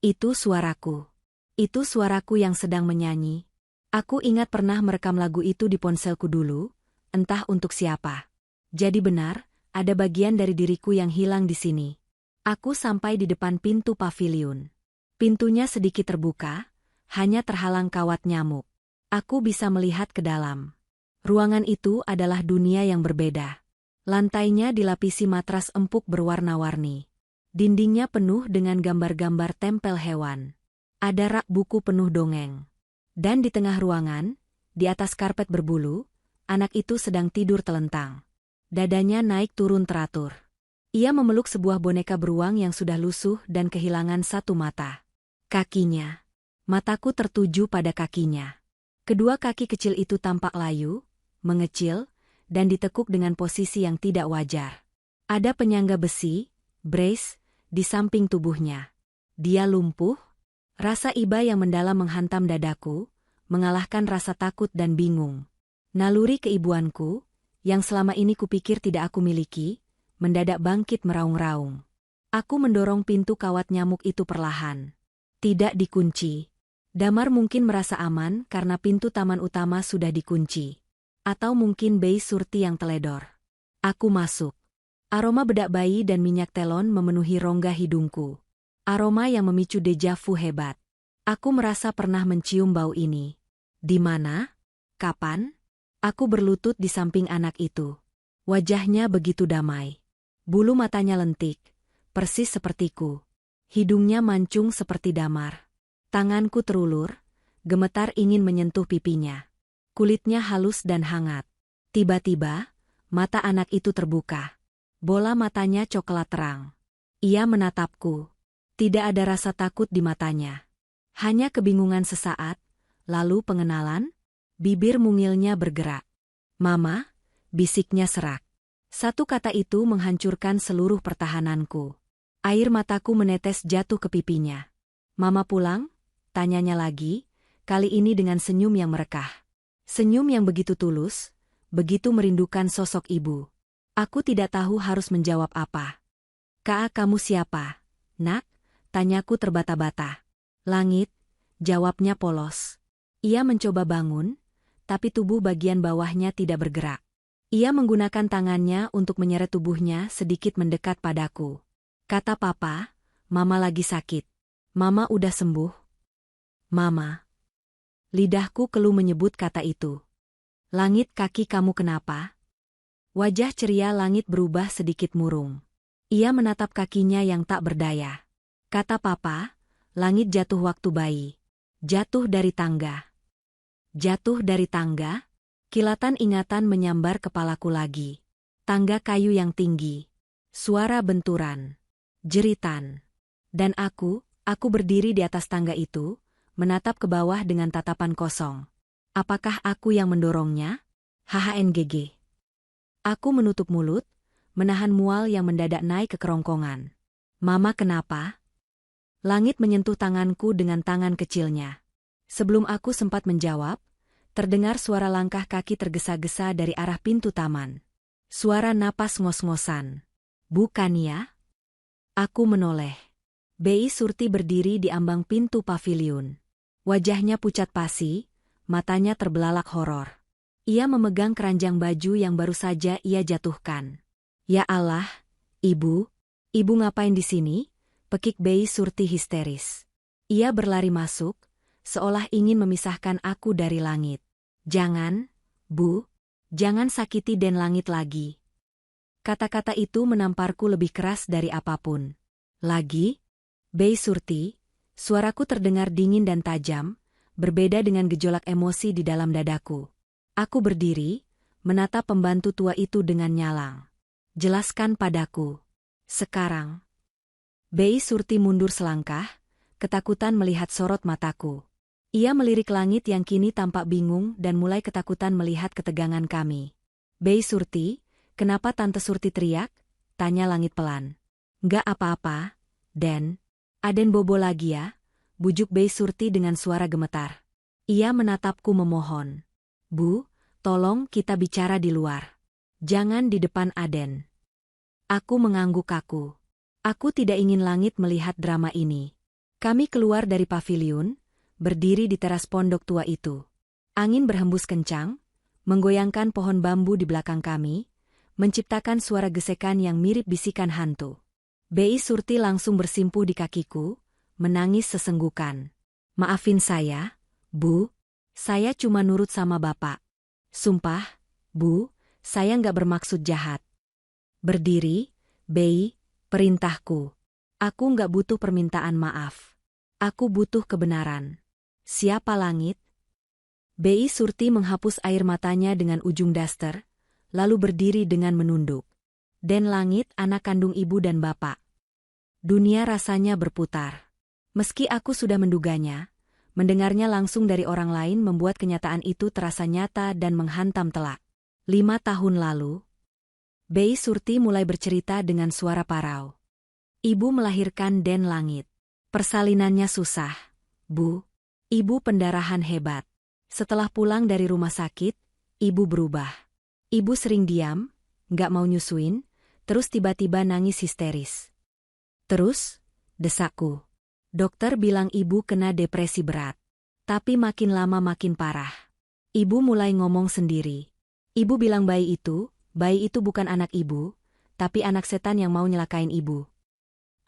Itu suaraku. Itu suaraku yang sedang menyanyi. Aku ingat pernah merekam lagu itu di ponselku dulu, entah untuk siapa. Jadi benar, ada bagian dari diriku yang hilang di sini. Aku sampai di depan pintu paviliun. Pintunya sedikit terbuka, hanya terhalang kawat nyamuk. Aku bisa melihat ke dalam. Ruangan itu adalah dunia yang berbeda. Lantainya dilapisi matras empuk berwarna-warni. Dindingnya penuh dengan gambar-gambar tempel hewan. Ada rak buku penuh dongeng. Dan di tengah ruangan, di atas karpet berbulu, anak itu sedang tidur telentang. Dadanya naik turun teratur. Ia memeluk sebuah boneka beruang yang sudah lusuh dan kehilangan satu mata. Kakinya. Mataku tertuju pada kakinya. Kedua kaki kecil itu tampak layu, mengecil, dan ditekuk dengan posisi yang tidak wajar. Ada penyangga besi, brace, di samping tubuhnya. Dia lumpuh. Rasa iba yang mendalam menghantam dadaku, mengalahkan rasa takut dan bingung. Naluri keibuanku, yang selama ini kupikir tidak aku miliki, mendadak bangkit meraung-raung. Aku mendorong pintu kawat nyamuk itu perlahan. Tidak dikunci. Damar mungkin merasa aman karena pintu taman utama sudah dikunci. Atau mungkin Bei Surti yang teledor. Aku masuk. Aroma bedak bayi dan minyak telon memenuhi rongga hidungku. Aroma yang memicu deja vu hebat. Aku merasa pernah mencium bau ini. Di mana? Kapan? Aku berlutut di samping anak itu. Wajahnya begitu damai. Bulu matanya lentik, persis sepertiku. Hidungnya mancung seperti Damar. Tanganku terulur, gemetar ingin menyentuh pipinya. Kulitnya halus dan hangat. Tiba-tiba, mata anak itu terbuka. Bola matanya coklat terang. Ia menatapku. Tidak ada rasa takut di matanya. Hanya kebingungan sesaat, lalu pengenalan, bibir mungilnya bergerak. "Mama," bisiknya serak. Satu kata itu menghancurkan seluruh pertahananku. Air mataku menetes jatuh ke pipinya. "Mama pulang?" tanyanya lagi, kali ini dengan senyum yang merekah. Senyum yang begitu tulus, begitu merindukan sosok ibu. Aku tidak tahu harus menjawab apa. "Kak, kamu siapa, Nak?" tanyaku terbata-bata. "Langit," jawabnya polos. Ia mencoba bangun, tapi tubuh bagian bawahnya tidak bergerak. Ia menggunakan tangannya untuk menyeret tubuhnya sedikit mendekat padaku. Kata papa, "Mama lagi sakit." "Mama udah sembuh." "Mama." Lidahku keluh menyebut kata itu. "Langit, kaki kamu kenapa?" Wajah ceria Langit berubah sedikit murung. Ia menatap kakinya yang tak berdaya. Kata papa, "Langit jatuh waktu bayi. Jatuh dari tangga." Jatuh dari tangga? Kilatan ingatan menyambar kepalaku lagi. Tangga kayu yang tinggi. Suara benturan. Jeritan. Dan aku berdiri di atas tangga itu, menatap ke bawah dengan tatapan kosong. Apakah aku yang mendorongnya? HHNGG. Aku menutup mulut, menahan mual yang mendadak naik ke kerongkongan. "Mama kenapa?" Langit menyentuh tanganku dengan tangan kecilnya. Sebelum aku sempat menjawab, terdengar suara langkah kaki tergesa-gesa dari arah pintu taman. Suara napas ngos-ngosan. "Bukan ya?" Aku menoleh. Bei Surti berdiri di ambang pintu paviliun. Wajahnya pucat pasi, matanya terbelalak horor. Ia memegang keranjang baju yang baru saja ia jatuhkan. "Ya Allah, Ibu, Ibu ngapain di sini?" pekik Bei Surti histeris. Ia berlari masuk, seolah ingin memisahkan aku dari Langit. "Jangan, Bu, jangan sakiti Den Langit lagi." Kata-kata itu menamparku lebih keras dari apapun. "Lagi?" "Bei Surti," suaraku terdengar dingin dan tajam, berbeda dengan gejolak emosi di dalam dadaku. Aku berdiri, menatap pembantu tua itu dengan nyalang. "Jelaskan padaku. Sekarang." Bei Surti mundur selangkah, ketakutan melihat sorot mataku. Ia melirik langit yang kini tampak bingung dan mulai ketakutan melihat ketegangan kami. "Bei Surti, kenapa Tante Surti teriak?" tanya langit pelan. "Nggak apa-apa, Den. Aden bobo lagi ya," bujuk Bei Surti dengan suara gemetar. Ia menatapku memohon. "Bu, tolong kita bicara di luar. Jangan di depan Aden." Aku mengangguk kaku. Aku tidak ingin langit melihat drama ini. Kami keluar dari paviliun, berdiri di teras pondok tua itu. Angin berhembus kencang, menggoyangkan pohon bambu di belakang kami, menciptakan suara gesekan yang mirip bisikan hantu. Bei Surti langsung bersimpuh di kakiku, menangis sesenggukan. "Maafin saya, Bu. Saya cuma nurut sama Bapak. Sumpah, Bu, saya nggak bermaksud jahat." "Berdiri, Bei, perintahku. Aku nggak butuh permintaan maaf. Aku butuh kebenaran." "Siapa langit?" Bei Surti menghapus air matanya dengan ujung daster, lalu berdiri dengan menunduk. "Den Langit, anak kandung ibu dan bapak." Dunia rasanya berputar. Meski aku sudah menduganya, mendengarnya langsung dari orang lain membuat kenyataan itu terasa nyata dan menghantam telak. 5 tahun lalu, Bei Surti mulai bercerita dengan suara parau. "Ibu melahirkan Den Langit. Persalinannya susah, Bu. Ibu pendarahan hebat. Setelah pulang dari rumah sakit, ibu berubah. Ibu sering diam, nggak mau nyusuin, terus tiba-tiba nangis histeris. Terus, desakku. Dokter bilang ibu kena depresi berat. Tapi makin lama makin parah. Ibu mulai ngomong sendiri. Ibu bilang bayi itu bukan anak ibu, tapi anak setan yang mau nyelakain ibu."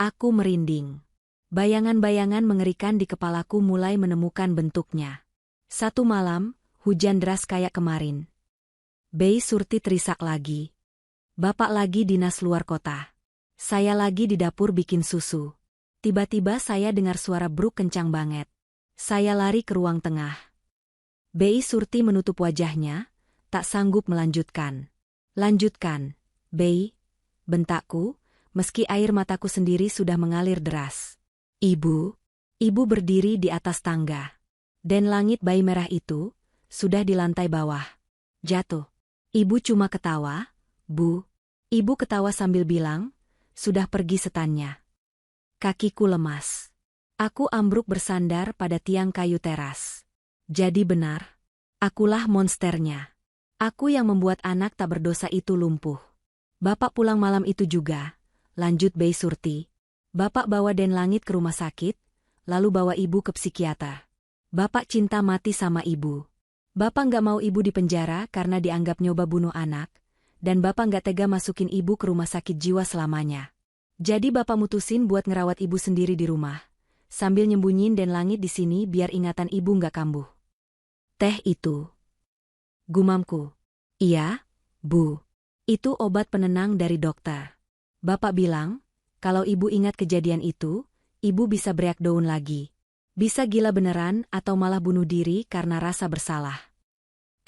Aku merinding. Bayangan-bayangan mengerikan di kepalaku mulai menemukan bentuknya. Satu malam, hujan deras kayak kemarin. Bei Surti terisak lagi. Bapak lagi dinas luar kota. Saya lagi di dapur bikin susu. Tiba-tiba saya dengar suara bruk kencang banget. Saya lari ke ruang tengah. Bei Surti menutup wajahnya, tak sanggup melanjutkan. "Lanjutkan, Bei," bentakku, meski air mataku sendiri sudah mengalir deras. Ibu berdiri di atas tangga. Den Langit bayi merah itu, sudah di lantai bawah. Jatuh. Ibu cuma ketawa, Bu. Ibu ketawa sambil bilang, "Sudah pergi setannya." Kakiku lemas. Aku ambruk bersandar pada tiang kayu teras. Jadi benar. Akulah monsternya. Aku yang membuat anak tak berdosa itu lumpuh. "Bapak pulang malam itu juga," lanjut Bei Surti. "Bapak bawa Den Langit ke rumah sakit, lalu bawa ibu ke psikiater. Bapak cinta mati sama ibu. Bapak nggak mau ibu di penjara karena dianggap nyoba bunuh anak, dan Bapak nggak tega masukin ibu ke rumah sakit jiwa selamanya. Jadi Bapak mutusin buat ngerawat ibu sendiri di rumah, sambil nyembunyiin Den Langit di sini biar ingatan ibu nggak kambuh." "Teh itu," gumamku. "Iya, Bu. Itu obat penenang dari dokter. Bapak bilang, kalau ibu ingat kejadian itu, ibu bisa breakdown lagi. Bisa gila beneran atau malah bunuh diri karena rasa bersalah."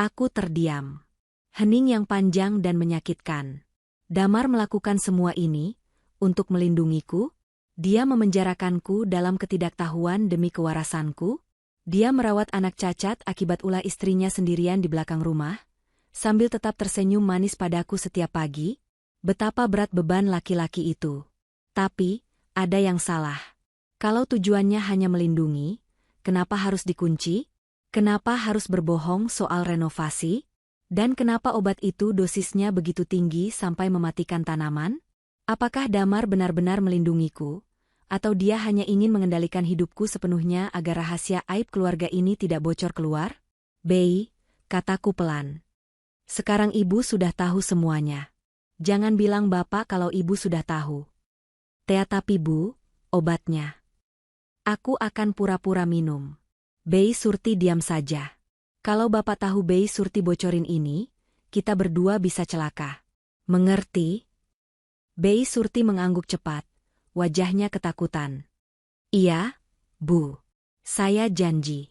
Aku terdiam. Hening yang panjang dan menyakitkan. Damar melakukan semua ini untuk melindungiku? Dia memenjarakanku dalam ketidaktahuan demi kewarasanku? Dia merawat anak cacat akibat ulah istrinya sendirian di belakang rumah, sambil tetap tersenyum manis padaku setiap pagi? Betapa berat beban laki-laki itu. Tapi, ada yang salah. Kalau tujuannya hanya melindungi, kenapa harus dikunci? Kenapa harus berbohong soal renovasi? Dan kenapa obat itu dosisnya begitu tinggi sampai mematikan tanaman? Apakah Damar benar-benar melindungiku? Atau dia hanya ingin mengendalikan hidupku sepenuhnya agar rahasia aib keluarga ini tidak bocor keluar? "Bei," kataku pelan. "Sekarang ibu sudah tahu semuanya. Jangan bilang bapak kalau ibu sudah tahu." Tapi Bu, obatnya." "Aku akan pura-pura minum." Bei Surti diam saja. "Kalau bapak tahu Bei Surti bocorin ini, kita berdua bisa celaka." "Mengerti?" Bei Surti mengangguk cepat. Wajahnya ketakutan. "Iya, Bu. Saya janji."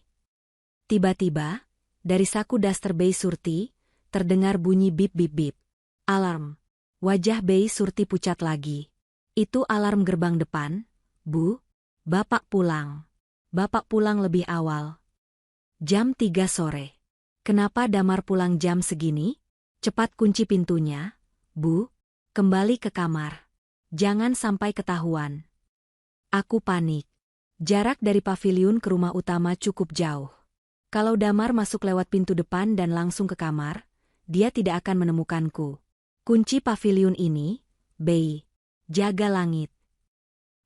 Tiba-tiba, dari saku daster Bei Surti, terdengar bunyi bip-bip-bip. Alarm. Wajah Bei Surti pucat lagi. "Itu alarm gerbang depan, Bu. Bapak pulang. Bapak pulang lebih awal." Jam 3 sore. Kenapa Damar pulang jam segini? Cepat kunci pintunya, Bu. Kembali ke kamar. Jangan sampai ketahuan. Aku panik. Jarak dari paviliun ke rumah utama cukup jauh. Kalau Damar masuk lewat pintu depan dan langsung ke kamar, dia tidak akan menemukanku. Kunci paviliun ini, Bei. Jaga langit.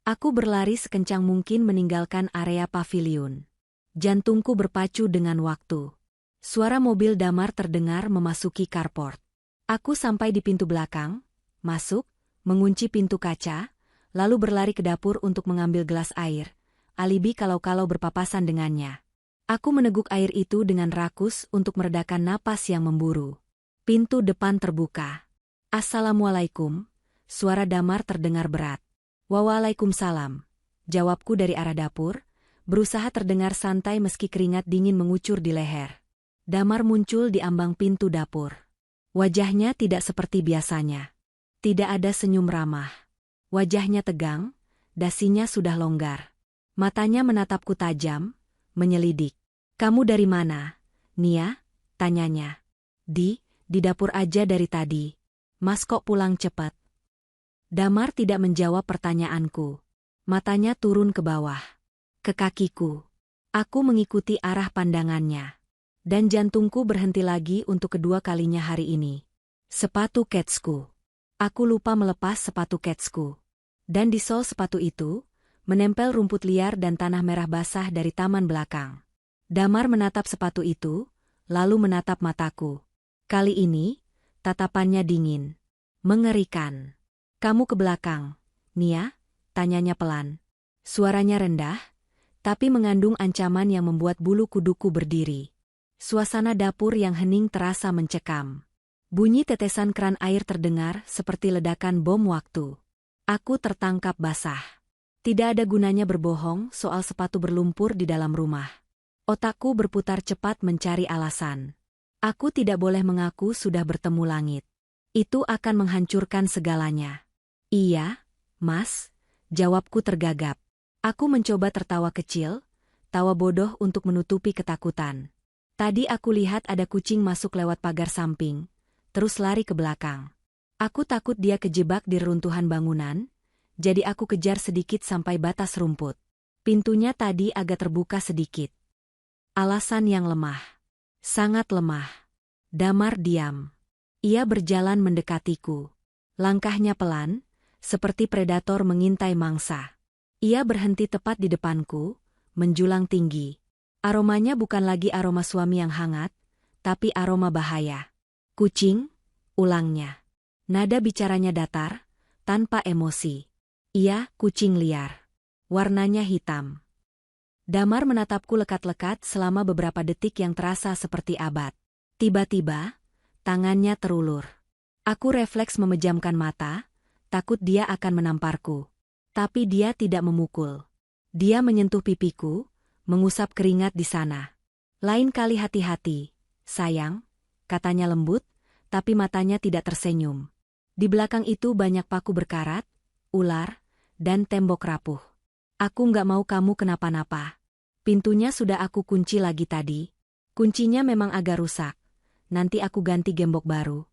Aku berlari sekencang mungkin meninggalkan area paviliun. Jantungku berpacu dengan waktu. Suara mobil Damar terdengar memasuki carport. Aku sampai di pintu belakang, masuk, mengunci pintu kaca, lalu berlari ke dapur untuk mengambil gelas air, alibi kalau-kalau berpapasan dengannya. Aku meneguk air itu dengan rakus untuk meredakan napas yang memburu. Pintu depan terbuka. Assalamualaikum, suara Damar terdengar berat. Waalaikumsalam, jawabku dari arah dapur, berusaha terdengar santai meski keringat dingin mengucur di leher. Damar muncul di ambang pintu dapur. Wajahnya tidak seperti biasanya. Tidak ada senyum ramah. Wajahnya tegang, dasinya sudah longgar. Matanya menatapku tajam, menyelidik. Kamu dari mana, Nia? Tanyanya. Di dapur aja dari tadi. Mas kok pulang cepat? Damar tidak menjawab pertanyaanku. Matanya turun ke bawah. Ke kakiku. Aku mengikuti arah pandangannya. Dan jantungku berhenti lagi untuk kedua kalinya hari ini. Sepatu ketsku. Aku lupa melepas sepatu ketsku. Dan di sol sepatu itu, menempel rumput liar dan tanah merah basah dari taman belakang. Damar menatap sepatu itu, lalu menatap mataku. Kali ini, tatapannya dingin. Mengerikan. Kamu ke belakang, Nia? Tanyanya pelan. Suaranya rendah, tapi mengandung ancaman yang membuat bulu kuduku berdiri. Suasana dapur yang hening terasa mencekam. Bunyi tetesan keran air terdengar seperti ledakan bom waktu. Aku tertangkap basah. Tidak ada gunanya berbohong soal sepatu berlumpur di dalam rumah. Otakku berputar cepat mencari alasan. Aku tidak boleh mengaku sudah bertemu langit. Itu akan menghancurkan segalanya. Iya, Mas, jawabku tergagap. Aku mencoba tertawa kecil, tawa bodoh untuk menutupi ketakutan. Tadi aku lihat ada kucing masuk lewat pagar samping, terus lari ke belakang. Aku takut dia kejebak di reruntuhan bangunan, jadi aku kejar sedikit sampai batas rumput. Pintunya tadi agak terbuka sedikit. Alasan yang lemah. Sangat lemah. Damar diam. Ia berjalan mendekatiku. Langkahnya pelan, seperti predator mengintai mangsa. Ia berhenti tepat di depanku, menjulang tinggi. Aromanya bukan lagi aroma suami yang hangat, tapi aroma bahaya. Kucing, ulangnya. Nada bicaranya datar, tanpa emosi. Iya, kucing liar. Warnanya hitam. Damar menatapku lekat-lekat selama beberapa detik yang terasa seperti abad. Tiba-tiba, tangannya terulur. Aku refleks memejamkan mata, takut dia akan menamparku. Tapi dia tidak memukul. Dia menyentuh pipiku, mengusap keringat di sana. Lain kali hati-hati, sayang, katanya lembut, tapi matanya tidak tersenyum. Di belakang itu banyak paku berkarat, ular, dan tembok rapuh. Aku nggak mau kamu kenapa-napa. Pintunya sudah aku kunci lagi tadi. Kuncinya memang agak rusak. Nanti aku ganti gembok baru.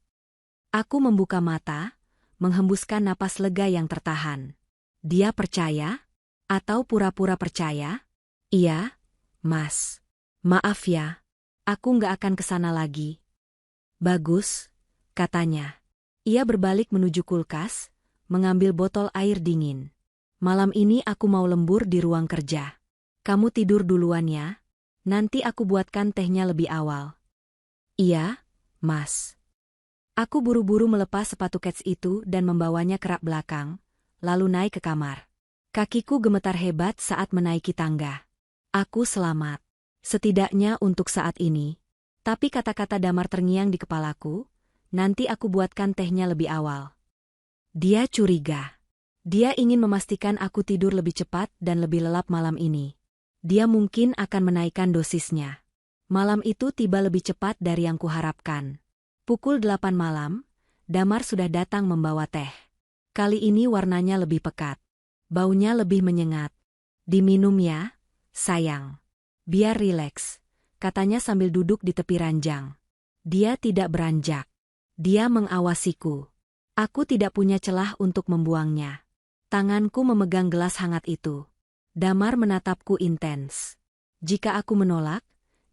Aku membuka mata, menghembuskan napas lega yang tertahan. Dia percaya? Atau pura-pura percaya? Iya, Mas. Maaf ya, aku nggak akan kesana lagi. Bagus, katanya. Ia berbalik menuju kulkas, mengambil botol air dingin. Malam ini aku mau lembur di ruang kerja. Kamu tidur duluan ya. Nanti aku buatkan tehnya lebih awal. Iya, Mas. Aku buru-buru melepas sepatu kets itu dan membawanya ke rak belakang, lalu naik ke kamar. Kakiku gemetar hebat saat menaiki tangga. Aku selamat. Setidaknya untuk saat ini. Tapi kata-kata Damar terngiang di kepalaku, nanti aku buatkan tehnya lebih awal. Dia curiga. Dia ingin memastikan aku tidur lebih cepat dan lebih lelap malam ini. Dia mungkin akan menaikkan dosisnya. Malam itu tiba lebih cepat dari yang kuharapkan. Pukul 8 malam, Damar sudah datang membawa teh. Kali ini warnanya lebih pekat. Baunya lebih menyengat. Diminum ya, sayang. Biar rileks. katanya sambil duduk di tepi ranjang. Dia tidak beranjak. Dia mengawasiku. Aku tidak punya celah untuk membuangnya. Tanganku memegang gelas hangat itu. Damar menatapku intens. Jika aku menolak,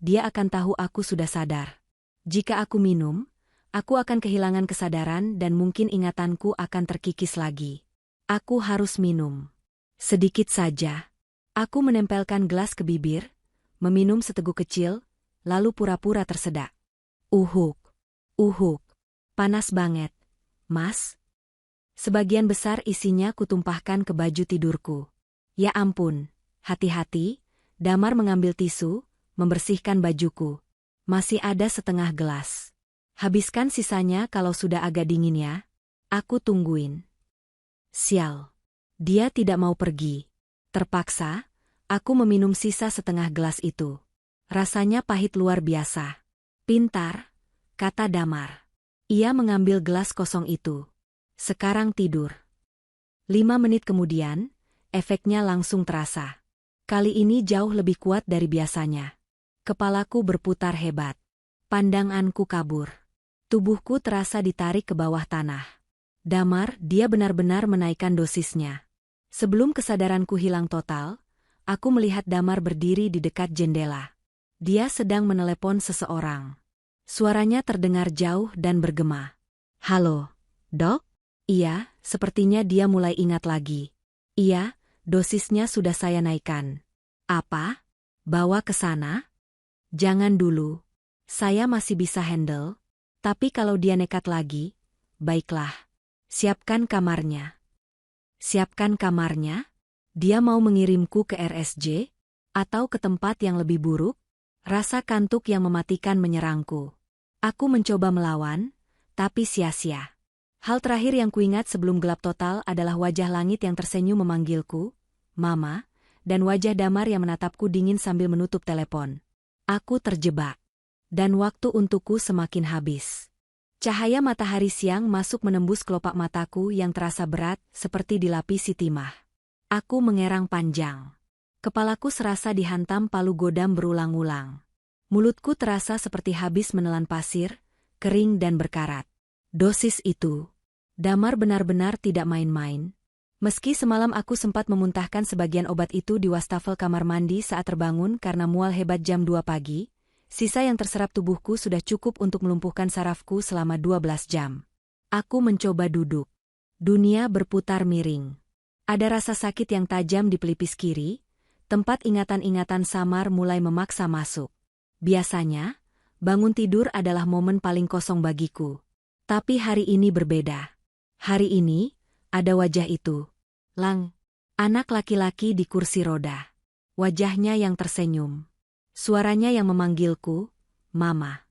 dia akan tahu aku sudah sadar. Jika aku minum, aku akan kehilangan kesadaran dan mungkin ingatanku akan terkikis lagi. Aku harus minum. Sedikit saja. Aku menempelkan gelas ke bibir, meminum seteguk kecil, lalu pura-pura tersedak. Uhuk. Panas banget, Mas. Sebagian besar isinya kutumpahkan ke baju tidurku. Ya ampun, hati-hati. Damar mengambil tisu, membersihkan bajuku. Masih ada setengah gelas. Habiskan sisanya kalau sudah agak dingin ya. Aku tungguin. Sial. Dia tidak mau pergi. Terpaksa, aku meminum sisa setengah gelas itu. Rasanya pahit luar biasa. Pintar, kata Damar. Ia mengambil gelas kosong itu. Sekarang tidur. 5 menit kemudian, efeknya langsung terasa. Kali ini jauh lebih kuat dari biasanya. Kepalaku berputar hebat. Pandanganku kabur. Tubuhku terasa ditarik ke bawah tanah. Damar, dia benar-benar menaikkan dosisnya. Sebelum kesadaranku hilang total, aku melihat Damar berdiri di dekat jendela. Dia sedang menelepon seseorang. Suaranya terdengar jauh dan bergema. Halo, Dok? Iya, sepertinya dia mulai ingat lagi. Iya, dosisnya sudah saya naikkan. Apa? Bawa ke sana? Jangan dulu. Saya masih bisa handle. Tapi kalau dia nekat lagi, baiklah. Siapkan kamarnya. Siapkan kamarnya? Dia mau mengirimku ke RSJ? Atau ke tempat yang lebih buruk? Rasa kantuk yang mematikan menyerangku. Aku mencoba melawan, tapi sia-sia. Hal terakhir yang kuingat sebelum gelap total adalah wajah langit yang tersenyum memanggilku, Mama, dan wajah Damar yang menatapku dingin sambil menutup telepon. Aku terjebak. Dan waktu untukku semakin habis. Cahaya matahari siang masuk menembus kelopak mataku yang terasa berat seperti dilapisi timah. Aku mengerang panjang. Kepalaku serasa dihantam palu godam berulang-ulang. Mulutku terasa seperti habis menelan pasir, kering dan berkarat. Dosis itu. Damar benar-benar tidak main-main. Meski semalam aku sempat memuntahkan sebagian obat itu di wastafel kamar mandi saat terbangun karena mual hebat jam 2 pagi, sisa yang terserap tubuhku sudah cukup untuk melumpuhkan sarafku selama 12 jam. Aku mencoba duduk. Dunia berputar miring. Ada rasa sakit yang tajam di pelipis kiri, tempat ingatan-ingatan samar mulai memaksa masuk. Biasanya, bangun tidur adalah momen paling kosong bagiku. Tapi hari ini berbeda. Hari ini, ada wajah itu. Lang. Anak laki-laki di kursi roda. Wajahnya yang tersenyum. Suaranya yang memanggilku, Mama.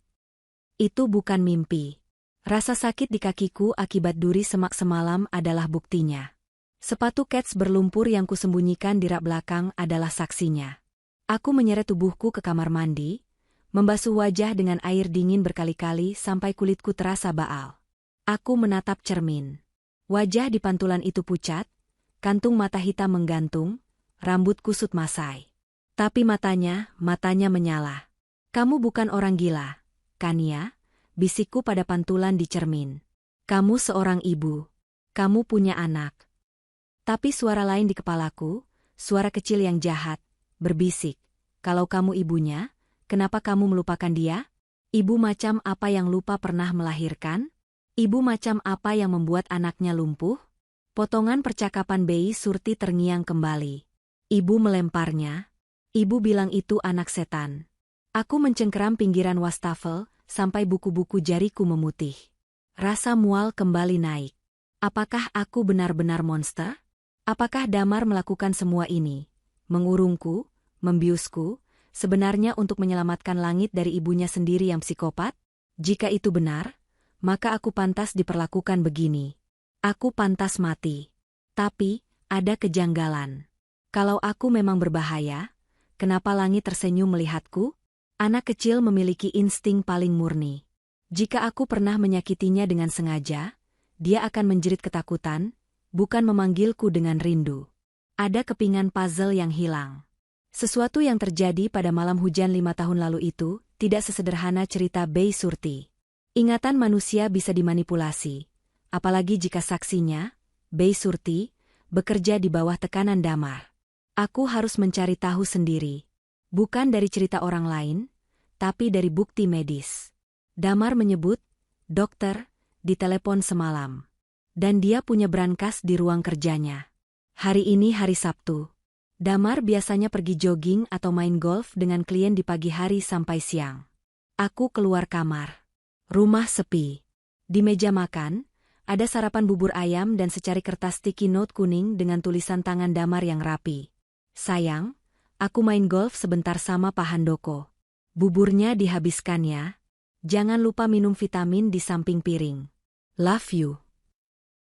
Itu bukan mimpi. Rasa sakit di kakiku akibat duri semak semalam adalah buktinya. Sepatu kets berlumpur yang kusembunyikan di rak belakang adalah saksinya. Aku menyeret tubuhku ke kamar mandi, membasuh wajah dengan air dingin berkali-kali sampai kulitku terasa baal. Aku menatap cermin. Wajah di pantulan itu pucat, kantung mata hitam menggantung, rambut kusut masai. Tapi matanya menyala. Kamu bukan orang gila, kan ya? Bisikku pada pantulan di cermin. Kamu seorang ibu. Kamu punya anak. Tapi suara lain di kepalaku, suara kecil yang jahat, berbisik. Kalau kamu ibunya, kenapa kamu melupakan dia? Ibu macam apa yang lupa pernah melahirkan? Ibu macam apa yang membuat anaknya lumpuh? Potongan percakapan Bei Surti terngiang kembali. Ibu melemparnya. Ibu bilang itu anak setan. Aku mencengkeram pinggiran wastafel, sampai buku-buku jariku memutih. Rasa mual kembali naik. Apakah aku benar-benar monster? Apakah Damar melakukan semua ini? Mengurungku, membiusku, sebenarnya untuk menyelamatkan langit dari ibunya sendiri yang psikopat? Jika itu benar, maka aku pantas diperlakukan begini. Aku pantas mati. Tapi, ada kejanggalan. Kalau aku memang berbahaya, kenapa langit tersenyum melihatku? Anak kecil memiliki insting paling murni. Jika aku pernah menyakitinya dengan sengaja, dia akan menjerit ketakutan, bukan memanggilku dengan rindu. Ada kepingan puzzle yang hilang. Sesuatu yang terjadi pada malam hujan 5 tahun lalu itu tidak sesederhana cerita Bei Surti. Ingatan manusia bisa dimanipulasi, apalagi jika saksinya, Bei Surti, bekerja di bawah tekanan Damar. Aku harus mencari tahu sendiri. Bukan dari cerita orang lain, tapi dari bukti medis. Damar menyebut, dokter, di telepon semalam. Dan dia punya brankas di ruang kerjanya. Hari ini hari Sabtu. Damar biasanya pergi jogging atau main golf dengan klien di pagi hari sampai siang. Aku keluar kamar. Rumah sepi. Di meja makan, ada sarapan bubur ayam dan secari kertas sticky note kuning dengan tulisan tangan Damar yang rapi. Sayang, aku main golf sebentar sama Pak Handoko. Buburnya dihabiskan ya. Jangan lupa minum vitamin di samping piring. Love you.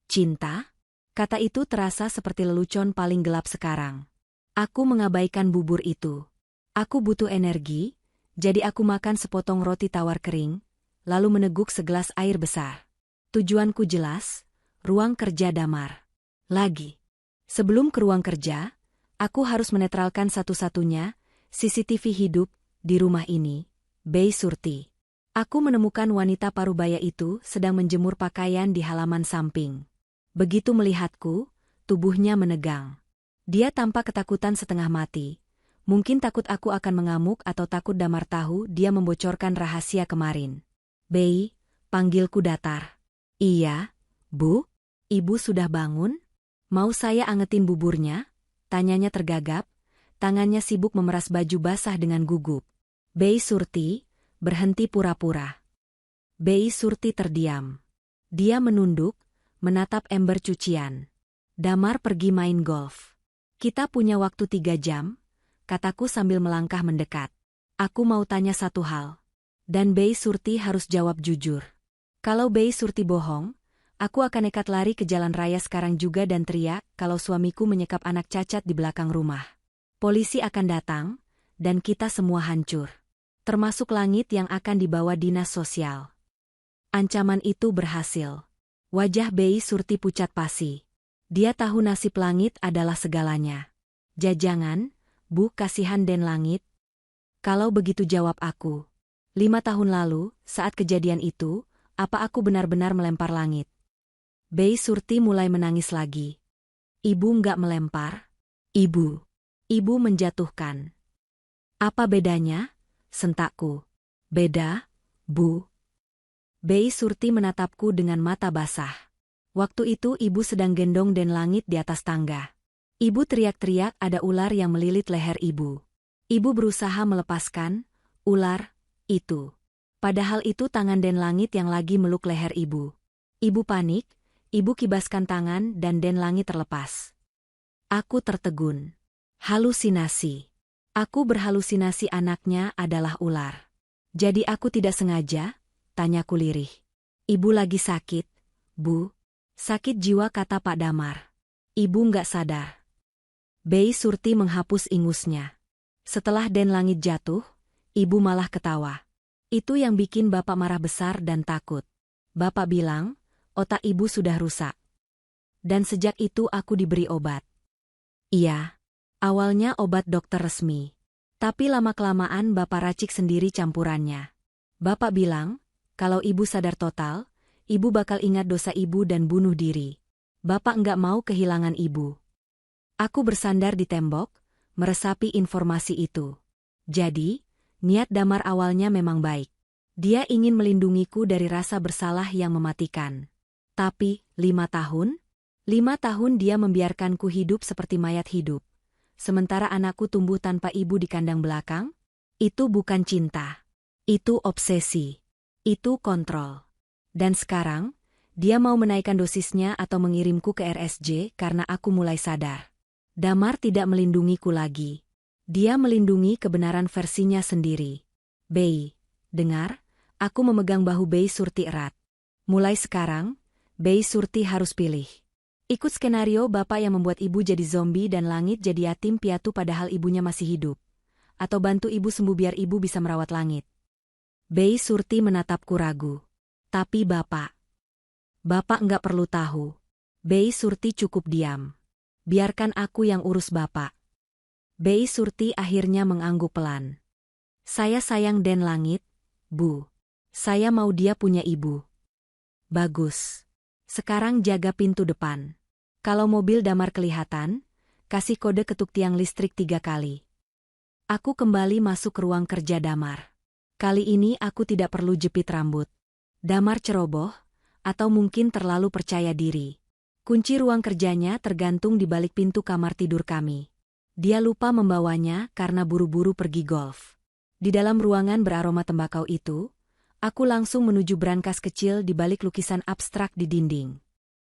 Cinta? Kata itu terasa seperti lelucon paling gelap sekarang. Aku mengabaikan bubur itu. Aku butuh energi, jadi aku makan sepotong roti tawar kering, lalu meneguk segelas air besar. Tujuanku jelas, ruang kerja Damar. Lagi. Sebelum ke ruang kerja, aku harus menetralkan satu-satunya CCTV hidup di rumah ini, Bei Surti. Aku menemukan wanita parubaya itu sedang menjemur pakaian di halaman samping. Begitu melihatku, tubuhnya menegang. Dia tampak ketakutan setengah mati. Mungkin takut aku akan mengamuk atau takut Damar tahu dia membocorkan rahasia kemarin. Bei, panggilku datar. Iya, Bu? Ibu sudah bangun? Mau saya angetin buburnya? Tanyanya tergagap, tangannya sibuk memeras baju basah dengan gugup. Bei Surti, berhenti pura-pura. Bei Surti terdiam. Dia menunduk, menatap ember cucian. Damar pergi main golf. Kita punya waktu 3 jam, kataku sambil melangkah mendekat. Aku mau tanya satu hal. Dan Bei Surti harus jawab jujur. Kalau Bei Surti bohong, aku akan nekat lari ke jalan raya sekarang juga dan teriak kalau suamiku menyekap anak cacat di belakang rumah. Polisi akan datang, dan kita semua hancur. Termasuk langit yang akan dibawa dinas sosial. Ancaman itu berhasil. Wajah Bei Surti pucat pasi. Dia tahu nasib langit adalah segalanya. Jajangan, Bu, kasihan Den Langit. Kalau begitu jawab aku. 5 tahun lalu, saat kejadian itu, apa aku benar-benar melempar langit? Bei Surti mulai menangis lagi. Ibu nggak melempar. Ibu menjatuhkan. Apa bedanya? Sentakku. Beda, Bu. Bei Surti menatapku dengan mata basah. Waktu itu ibu sedang gendong Den Langit di atas tangga. Ibu teriak-teriak ada ular yang melilit leher ibu. Ibu berusaha melepaskan ular itu. Padahal itu tangan Den Langit yang lagi meluk leher ibu. Ibu panik, ibu kibaskan tangan dan Den Langit terlepas. Aku tertegun. Halusinasi. Aku berhalusinasi anaknya adalah ular. Jadi aku tidak sengaja? Tanyaku lirih. Ibu lagi sakit, Bu. Sakit jiwa, kata Pak Damar. Ibu nggak sadar. Bei Surti menghapus ingusnya. Setelah Den Langit jatuh, ibu malah ketawa. Itu yang bikin Bapak marah besar dan takut. Bapak bilang, otak ibu sudah rusak. Dan sejak itu aku diberi obat. Iya, awalnya obat dokter resmi. Tapi lama-kelamaan Bapak racik sendiri campurannya. Bapak bilang, kalau ibu sadar total, ibu bakal ingat dosa ibu dan bunuh diri. Bapak nggak mau kehilangan ibu. Aku bersandar di tembok, meresapi informasi itu. Jadi, niat Damar awalnya memang baik. Dia ingin melindungiku dari rasa bersalah yang mematikan. Tapi, 5 tahun? 5 tahun dia membiarkanku hidup seperti mayat hidup. Sementara anakku tumbuh tanpa ibu di kandang belakang? Itu bukan cinta. Itu obsesi. Itu kontrol. Dan sekarang, dia mau menaikkan dosisnya atau mengirimku ke RSJ karena aku mulai sadar. Damar tidak melindungiku lagi. Dia melindungi kebenaran versinya sendiri. Bei, dengar, aku memegang bahu Bei Surti erat. Mulai sekarang, Bei Surti harus pilih. Ikut skenario Bapak yang membuat ibu jadi zombie dan Langit jadi yatim piatu padahal ibunya masih hidup. Atau bantu ibu sembuh biar ibu bisa merawat Langit. Bei Surti menatapku ragu. Tapi Bapak nggak perlu tahu. Bei Surti cukup diam. Biarkan aku yang urus Bapak. Bei Surti akhirnya mengangguk pelan. Saya sayang Den Langit, Bu. Saya mau dia punya ibu. Bagus. Sekarang jaga pintu depan. Kalau mobil Damar kelihatan, kasih kode ketuk tiang listrik 3 kali. Aku kembali masuk ke ruang kerja Damar. Kali ini aku tidak perlu jepit rambut. Damar ceroboh, atau mungkin terlalu percaya diri. Kunci ruang kerjanya tergantung di balik pintu kamar tidur kami. Dia lupa membawanya karena buru-buru pergi golf. Di dalam ruangan beraroma tembakau itu, aku langsung menuju brankas kecil di balik lukisan abstrak di dinding.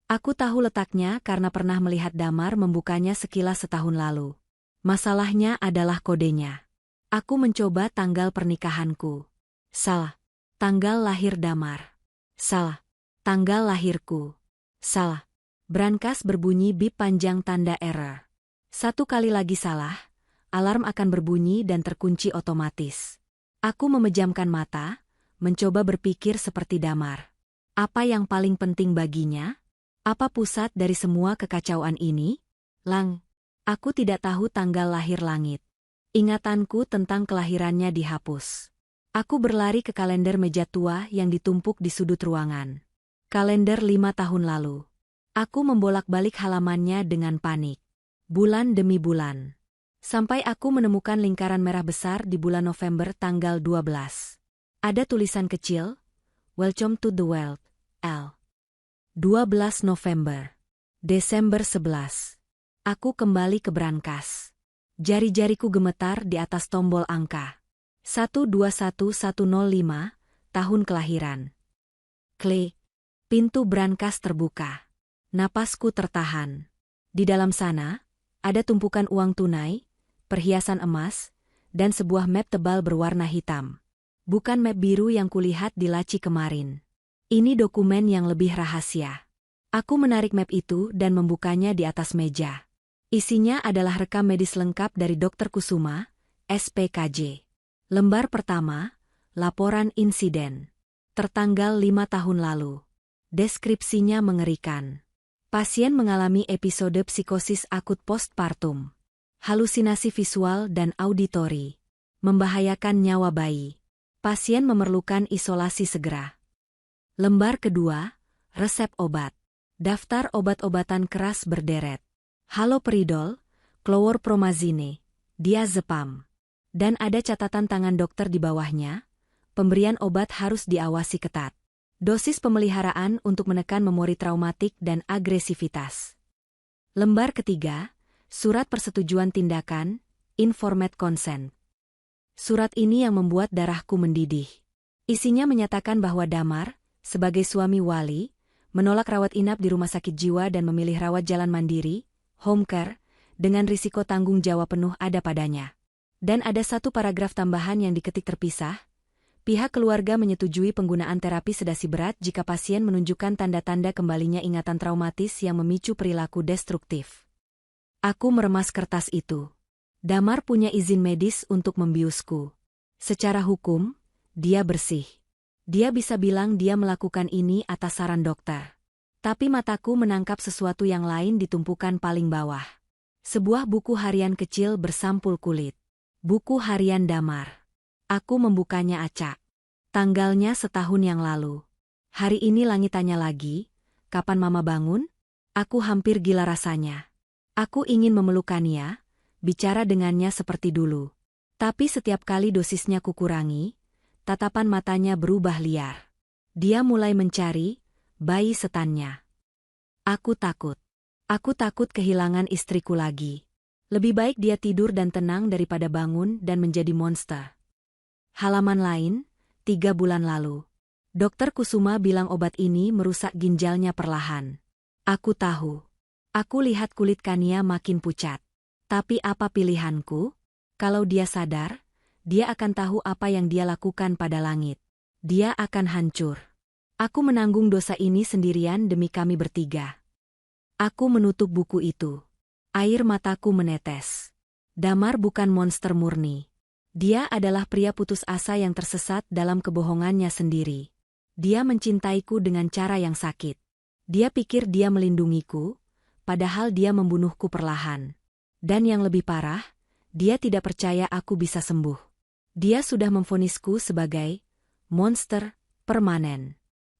Aku tahu letaknya karena pernah melihat Damar membukanya sekilas setahun lalu. Masalahnya adalah kodenya. Aku mencoba tanggal pernikahanku. Salah. Tanggal lahir Damar. Salah. Tanggal lahirku. Salah. Brankas berbunyi bip panjang tanda error. 1 kali lagi salah, alarm akan berbunyi dan terkunci otomatis. Aku memejamkan mata, mencoba berpikir seperti Damar. Apa yang paling penting baginya? Apa pusat dari semua kekacauan ini? Aku tidak tahu tanggal lahir Langit. Ingatanku tentang kelahirannya dihapus. Aku berlari ke kalender meja tua yang ditumpuk di sudut ruangan. Kalender 5 tahun lalu. Aku membolak-balik halamannya dengan panik. Bulan demi bulan. Sampai aku menemukan lingkaran merah besar di bulan November tanggal 12. Ada tulisan kecil, Welcome to the world, L. 12 November. Desember 11. Aku kembali ke brankas. Jari-jariku gemetar di atas tombol angka. 121105, tahun kelahiran. Klik. Pintu brankas terbuka. Napasku tertahan. Di dalam sana, ada tumpukan uang tunai, perhiasan emas, dan sebuah map tebal berwarna hitam. Bukan map biru yang kulihat di laci kemarin. Ini dokumen yang lebih rahasia. Aku menarik map itu dan membukanya di atas meja. Isinya adalah rekam medis lengkap dari Dr. Kusuma, SPKJ. Lembar pertama, laporan insiden. Tertanggal 5 tahun lalu. Deskripsinya mengerikan. Pasien mengalami episode psikosis akut postpartum. Halusinasi visual dan auditori. Membahayakan nyawa bayi. Pasien memerlukan isolasi segera. Lembar kedua, resep obat. Daftar obat-obatan keras berderet. Haloperidol, chlorpromazine, diazepam. Dan ada catatan tangan dokter di bawahnya. Pemberian obat harus diawasi ketat. Dosis pemeliharaan untuk menekan memori traumatik dan agresivitas. Lembar ketiga, surat persetujuan tindakan, informed consent. Surat ini yang membuat darahku mendidih. Isinya menyatakan bahwa Damar, sebagai suami wali, menolak rawat inap di rumah sakit jiwa dan memilih rawat jalan mandiri, home care, dengan risiko tanggung jawab penuh ada padanya. Dan ada satu paragraf tambahan yang diketik terpisah. Pihak keluarga menyetujui penggunaan terapi sedasi berat jika pasien menunjukkan tanda-tanda kembalinya ingatan traumatis yang memicu perilaku destruktif. Aku meremas kertas itu. Damar punya izin medis untuk membiusku. Secara hukum, dia bersih. Dia bisa bilang dia melakukan ini atas saran dokter. Tapi mataku menangkap sesuatu yang lain di tumpukan paling bawah. Sebuah buku harian kecil bersampul kulit. Buku harian Damar. Aku membukanya acak. Tanggalnya setahun yang lalu. Hari ini Langit tanya lagi, kapan Mama bangun? Aku hampir gila rasanya. Aku ingin memelukkannya, bicara dengannya seperti dulu. Tapi setiap kali dosisnya kukurangi, tatapan matanya berubah liar. Dia mulai mencari bayi setannya. Aku takut. Aku takut kehilangan istriku lagi. Lebih baik dia tidur dan tenang daripada bangun dan menjadi monster. Halaman lain, 3 bulan lalu. Dokter Kusuma bilang obat ini merusak ginjalnya perlahan. Aku tahu. Aku lihat kulit Kania makin pucat. Tapi apa pilihanku? Kalau dia sadar, dia akan tahu apa yang dia lakukan pada Langit. Dia akan hancur. Aku menanggung dosa ini sendirian demi kami bertiga. Aku menutup buku itu. Air mataku menetes. Damar bukan monster murni. Dia adalah pria putus asa yang tersesat dalam kebohongannya sendiri. Dia mencintaiku dengan cara yang sakit. Dia pikir dia melindungiku, padahal dia membunuhku perlahan. Dan yang lebih parah, dia tidak percaya aku bisa sembuh. Dia sudah memvonisku sebagai monster permanen.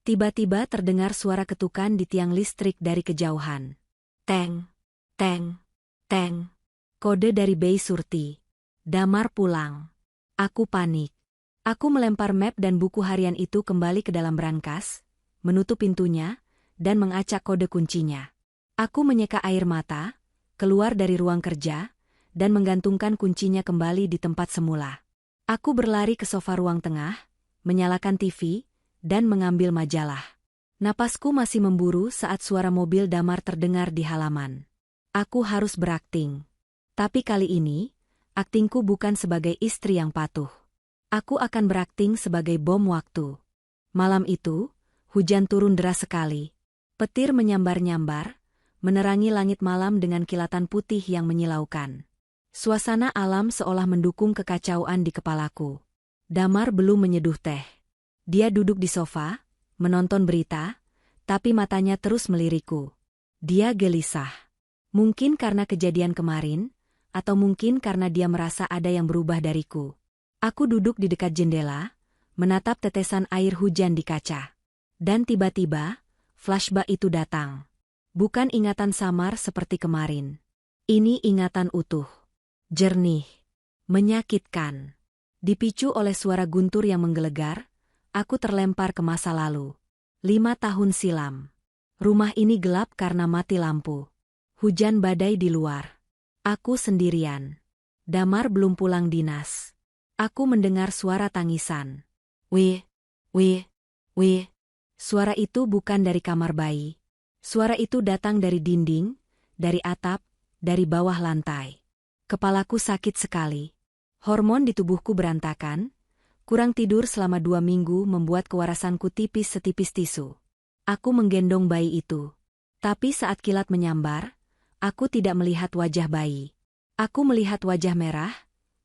Tiba-tiba terdengar suara ketukan di tiang listrik dari kejauhan. Teng, teng, teng. Kode dari Bei Surti. Damar pulang. Aku panik. Aku melempar map dan buku harian itu kembali ke dalam brankas, menutup pintunya, dan mengacak kode kuncinya. Aku menyeka air mata, keluar dari ruang kerja, dan menggantungkan kuncinya kembali di tempat semula. Aku berlari ke sofa ruang tengah, menyalakan TV, dan mengambil majalah. Napasku masih memburu saat suara mobil Damar terdengar di halaman. Aku harus berakting. Tapi kali ini, aktingku bukan sebagai istri yang patuh. Aku akan berakting sebagai bom waktu. Malam itu, hujan turun deras sekali. Petir menyambar-nyambar, menerangi langit malam dengan kilatan putih yang menyilaukan. Suasana alam seolah mendukung kekacauan di kepalaku. Damar belum menyeduh teh. Dia duduk di sofa, menonton berita, tapi matanya terus melirikku. Dia gelisah. Mungkin karena kejadian kemarin, atau mungkin karena dia merasa ada yang berubah dariku. Aku duduk di dekat jendela, menatap tetesan air hujan di kaca. Dan tiba-tiba, flashback itu datang. Bukan ingatan samar seperti kemarin. Ini ingatan utuh. Jernih. Menyakitkan. Dipicu oleh suara guntur yang menggelegar, aku terlempar ke masa lalu. 5 tahun silam. Rumah ini gelap karena mati lampu. Hujan badai di luar. Aku sendirian. Damar belum pulang dinas. Aku mendengar suara tangisan. Wih, wih, wih. Suara itu bukan dari kamar bayi. Suara itu datang dari dinding, dari atap, dari bawah lantai. Kepalaku sakit sekali. Hormon di tubuhku berantakan. Kurang tidur selama 2 minggu membuat kewarasanku tipis setipis tisu. Aku menggendong bayi itu. Tapi saat kilat menyambar, aku tidak melihat wajah bayi. Aku melihat wajah merah,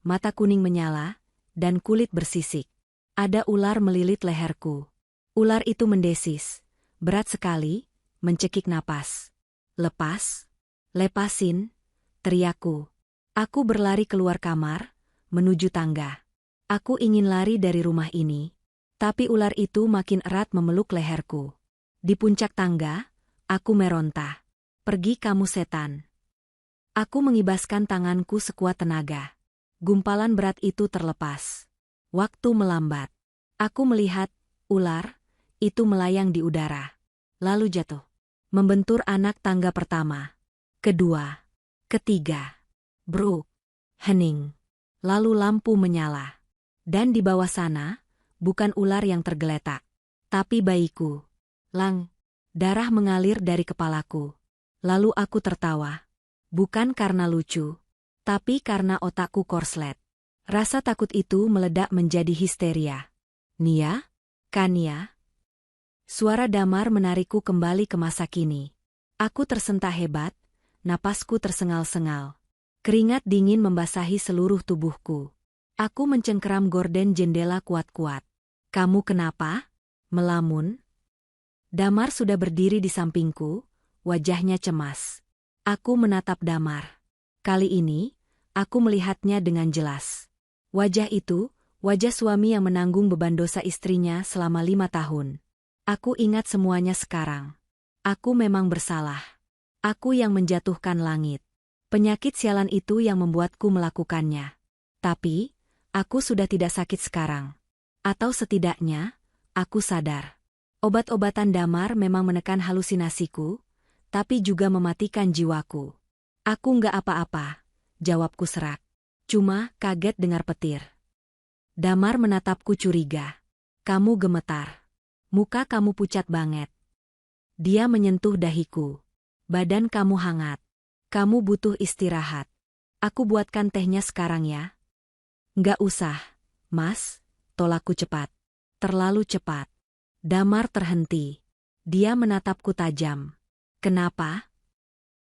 mata kuning menyala, dan kulit bersisik. Ada ular melilit leherku. Ular itu mendesis. Berat sekali, mencekik napas. Lepas. Lepasin, teriakku. Aku berlari keluar kamar, menuju tangga. Aku ingin lari dari rumah ini, tapi ular itu makin erat memeluk leherku. Di puncak tangga, aku meronta. Pergi kamu setan. Aku mengibaskan tanganku sekuat tenaga. Gumpalan berat itu terlepas. Waktu melambat. Aku melihat, ular, itu melayang di udara. Lalu jatuh. Membentur anak tangga pertama. Kedua. Ketiga. Bruk. Hening. Lalu lampu menyala. Dan di bawah sana, bukan ular yang tergeletak, tapi bayiku. Lang. Darah mengalir dari kepalaku. Lalu aku tertawa. Bukan karena lucu, tapi karena otakku korslet. Rasa takut itu meledak menjadi histeria. Nia? Kania? Suara Damar menarikku kembali ke masa kini. Aku tersentak hebat, napasku tersengal-sengal. Keringat dingin membasahi seluruh tubuhku. Aku mencengkeram gorden jendela kuat-kuat. Kamu kenapa? Melamun? Damar sudah berdiri di sampingku, wajahnya cemas. Aku menatap Damar. Kali ini, aku melihatnya dengan jelas. Wajah itu, wajah suami yang menanggung beban dosa istrinya selama 5 tahun. Aku ingat semuanya sekarang. Aku memang bersalah. Aku yang menjatuhkan langit. Penyakit sialan itu yang membuatku melakukannya. Tapi, aku sudah tidak sakit sekarang. Atau setidaknya, aku sadar. Obat-obatan Damar memang menekan halusinasiku, tapi juga mematikan jiwaku. Aku nggak apa-apa, jawabku serak. Cuma kaget dengar petir. Damar menatapku curiga. Kamu gemetar. Muka kamu pucat banget. Dia menyentuh dahiku. Badan kamu hangat. Kamu butuh istirahat. Aku buatkan tehnya sekarang ya. Nggak usah, Mas, tolakku cepat. Terlalu cepat. Damar terhenti. Dia menatapku tajam. Kenapa?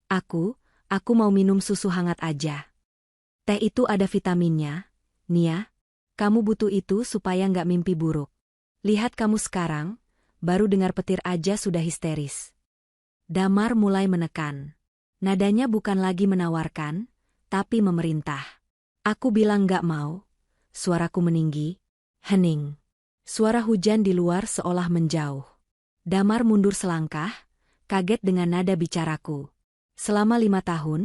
Aku mau minum susu hangat aja. Teh itu ada vitaminnya, Nia. Kamu butuh itu supaya nggak mimpi buruk. Lihat kamu sekarang, baru dengar petir aja sudah histeris. Damar mulai menekan. Nadanya bukan lagi menawarkan, tapi memerintah. Aku bilang gak mau. Suaraku meninggi. Hening. Suara hujan di luar seolah menjauh. Damar mundur selangkah, kaget dengan nada bicaraku. Selama 5 tahun,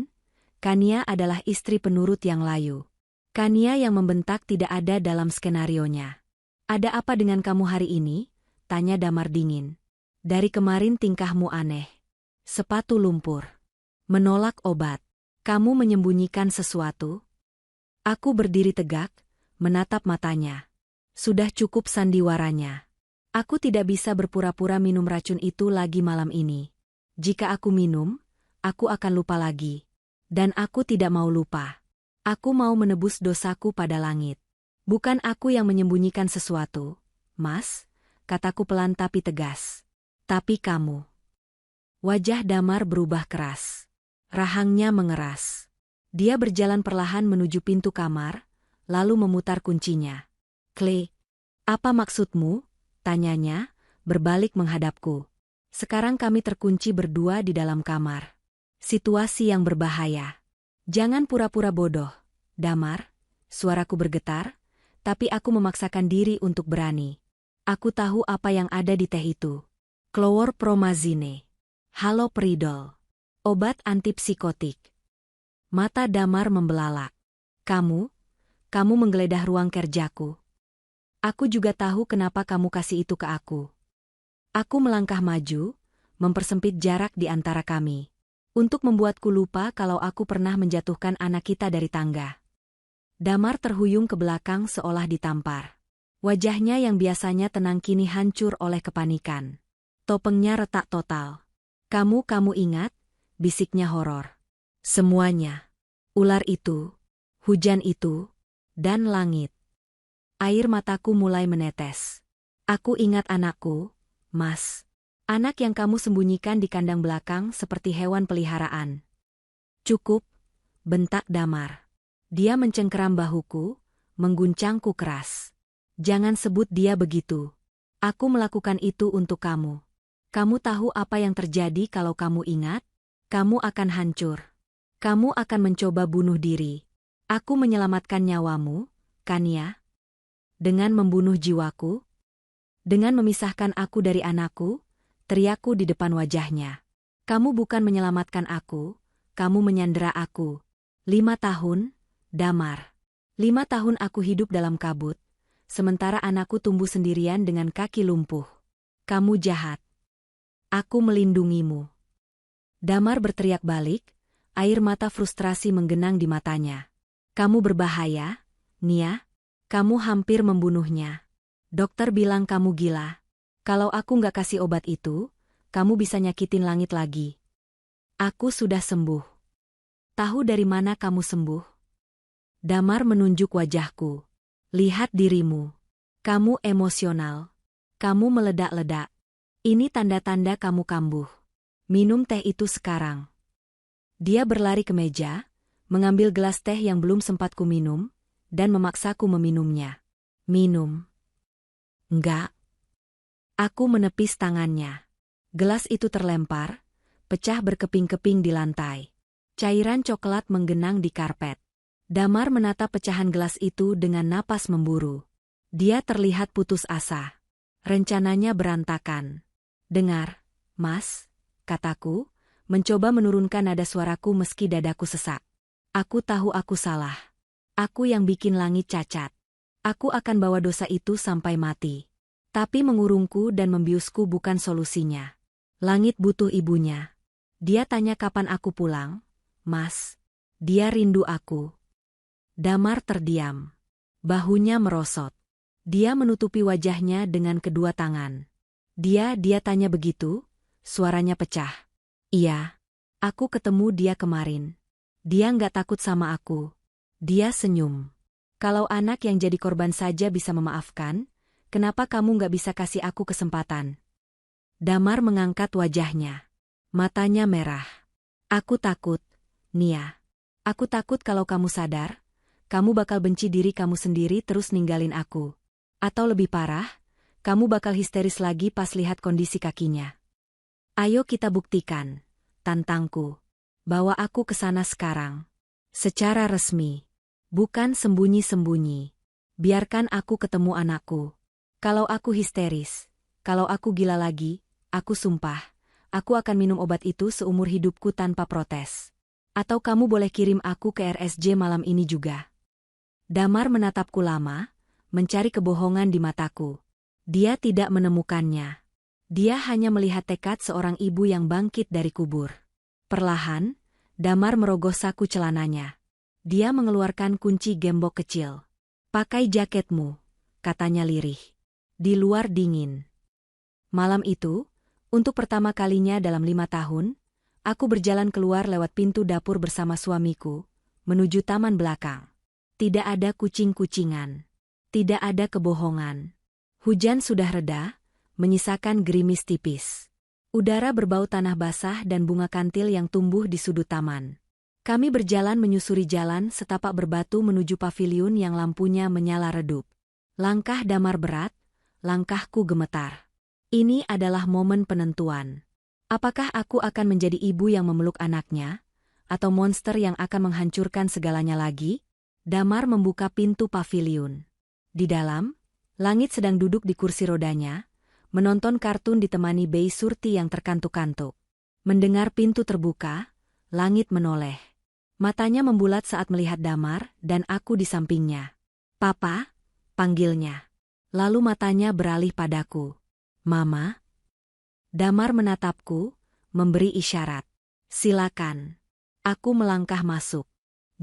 Kania adalah istri penurut yang layu. Kania yang membentak tidak ada dalam skenarionya. Ada apa dengan kamu hari ini? Tanya Damar dingin. Dari kemarin tingkahmu aneh. Sepatu lumpur. Menolak obat. Kamu menyembunyikan sesuatu? Aku berdiri tegak, menatap matanya. Sudah cukup sandiwaranya. Aku tidak bisa berpura-pura minum racun itu lagi malam ini. Jika aku minum, aku akan lupa lagi. Dan aku tidak mau lupa. Aku mau menebus dosaku pada langit. Bukan aku yang menyembunyikan sesuatu, Mas, kataku pelan tapi tegas. Tapi kamu. Wajah Damar berubah keras. Rahangnya mengeras. Dia berjalan perlahan menuju pintu kamar, lalu memutar kuncinya. Clay, apa maksudmu? Tanyanya, berbalik menghadapku. Sekarang kami terkunci berdua di dalam kamar. Situasi yang berbahaya. Jangan pura-pura bodoh, Damar. Suaraku bergetar, tapi aku memaksakan diri untuk berani. Aku tahu apa yang ada di teh itu. Chlorpromazine. Haloperidol. Obat antipsikotik. Mata Damar membelalak. Kamu menggeledah ruang kerjaku. Aku juga tahu kenapa kamu kasih itu ke aku. Aku melangkah maju, mempersempit jarak di antara kami. Untuk membuatku lupa kalau aku pernah menjatuhkan anak kita dari tangga. Damar terhuyung ke belakang seolah ditampar. Wajahnya yang biasanya tenang kini hancur oleh kepanikan. Topengnya retak total. Kamu ingat? Bisiknya horor. Semuanya. Ular itu, hujan itu, dan langit. Air mataku mulai menetes. Aku ingat anakku, Mas. Anak yang kamu sembunyikan di kandang belakang seperti hewan peliharaan. Cukup, bentak Damar. Dia mencengkeram bahuku, mengguncangku keras. Jangan sebut dia begitu. Aku melakukan itu untuk kamu. Kamu tahu apa yang terjadi kalau kamu ingat? Kamu akan hancur. Kamu akan mencoba bunuh diri. Aku menyelamatkan nyawamu, Kania. Dengan membunuh jiwaku. Dengan memisahkan aku dari anakku, teriakku di depan wajahnya. Kamu bukan menyelamatkan aku, kamu menyandera aku. 5 tahun, Damar. 5 tahun aku hidup dalam kabut, sementara anakku tumbuh sendirian dengan kaki lumpuh. Kamu jahat. Aku melindungimu. Damar berteriak balik, air mata frustrasi menggenang di matanya. Kamu berbahaya, Nia. Kamu hampir membunuhnya. Dokter bilang kamu gila. Kalau aku nggak kasih obat itu, kamu bisa nyakitin langit lagi. Aku sudah sembuh. Tahu dari mana kamu sembuh? Damar menunjuk wajahku. Lihat dirimu. Kamu emosional. Kamu meledak-ledak. Ini tanda-tanda kamu kambuh. Minum teh itu sekarang. Dia berlari ke meja, mengambil gelas teh yang belum sempat ku minum, dan memaksaku meminumnya. Minum. Enggak. Aku menepis tangannya. Gelas itu terlempar, pecah berkeping-keping di lantai. Cairan coklat menggenang di karpet. Damar menatap pecahan gelas itu dengan napas memburu. Dia terlihat putus asa. Rencananya berantakan. Dengar, Mas, kataku, mencoba menurunkan nada suaraku meski dadaku sesak. Aku tahu aku salah. Aku yang bikin langit cacat. Aku akan bawa dosa itu sampai mati. Tapi mengurungku dan membiusku bukan solusinya. Langit butuh ibunya. Dia tanya kapan aku pulang. Mas, dia rindu aku. Damar terdiam. Bahunya merosot. Dia menutupi wajahnya dengan kedua tangan. Dia tanya begitu, suaranya pecah. Iya, aku ketemu dia kemarin. Dia nggak takut sama aku. Dia senyum. Kalau anak yang jadi korban saja bisa memaafkan, kenapa kamu nggak bisa kasih aku kesempatan? Damar mengangkat wajahnya. Matanya merah. Aku takut, Nia. Aku takut kalau kamu sadar, kamu bakal benci diri kamu sendiri terus ninggalin aku. Atau lebih parah, kamu bakal histeris lagi pas lihat kondisi kakinya. Ayo kita buktikan, tantangku. Bawa aku ke sana sekarang. Secara resmi. Bukan sembunyi-sembunyi. Biarkan aku ketemu anakku. Kalau aku histeris, kalau aku gila lagi, aku sumpah, aku akan minum obat itu seumur hidupku tanpa protes. Atau kamu boleh kirim aku ke RSJ malam ini juga. Damar menatapku lama, mencari kebohongan di mataku. Dia tidak menemukannya. Dia hanya melihat tekad seorang ibu yang bangkit dari kubur. Perlahan, Damar merogoh saku celananya. Dia mengeluarkan kunci gembok kecil. Pakai jaketmu, katanya lirih. Di luar dingin. Malam itu, untuk pertama kalinya dalam 5 tahun, aku berjalan keluar lewat pintu dapur bersama suamiku, menuju taman belakang. Tidak ada kucing-kucingan. Tidak ada kebohongan. Hujan sudah reda, menyisakan gerimis tipis. Udara berbau tanah basah dan bunga kantil yang tumbuh di sudut taman. Kami berjalan menyusuri jalan setapak berbatu menuju paviliun yang lampunya menyala redup. Langkah Damar berat, langkahku gemetar. Ini adalah momen penentuan. Apakah aku akan menjadi ibu yang memeluk anaknya, atau monster yang akan menghancurkan segalanya lagi? Damar membuka pintu paviliun. Di dalam, Langit sedang duduk di kursi rodanya, menonton kartun ditemani Bei Surti yang terkantuk-kantuk. Mendengar pintu terbuka, Langit menoleh. Matanya membulat saat melihat Damar dan aku di sampingnya. "Papa," panggilnya. Lalu matanya beralih padaku. "Mama?" Damar menatapku, memberi isyarat. "Silakan." Aku melangkah masuk.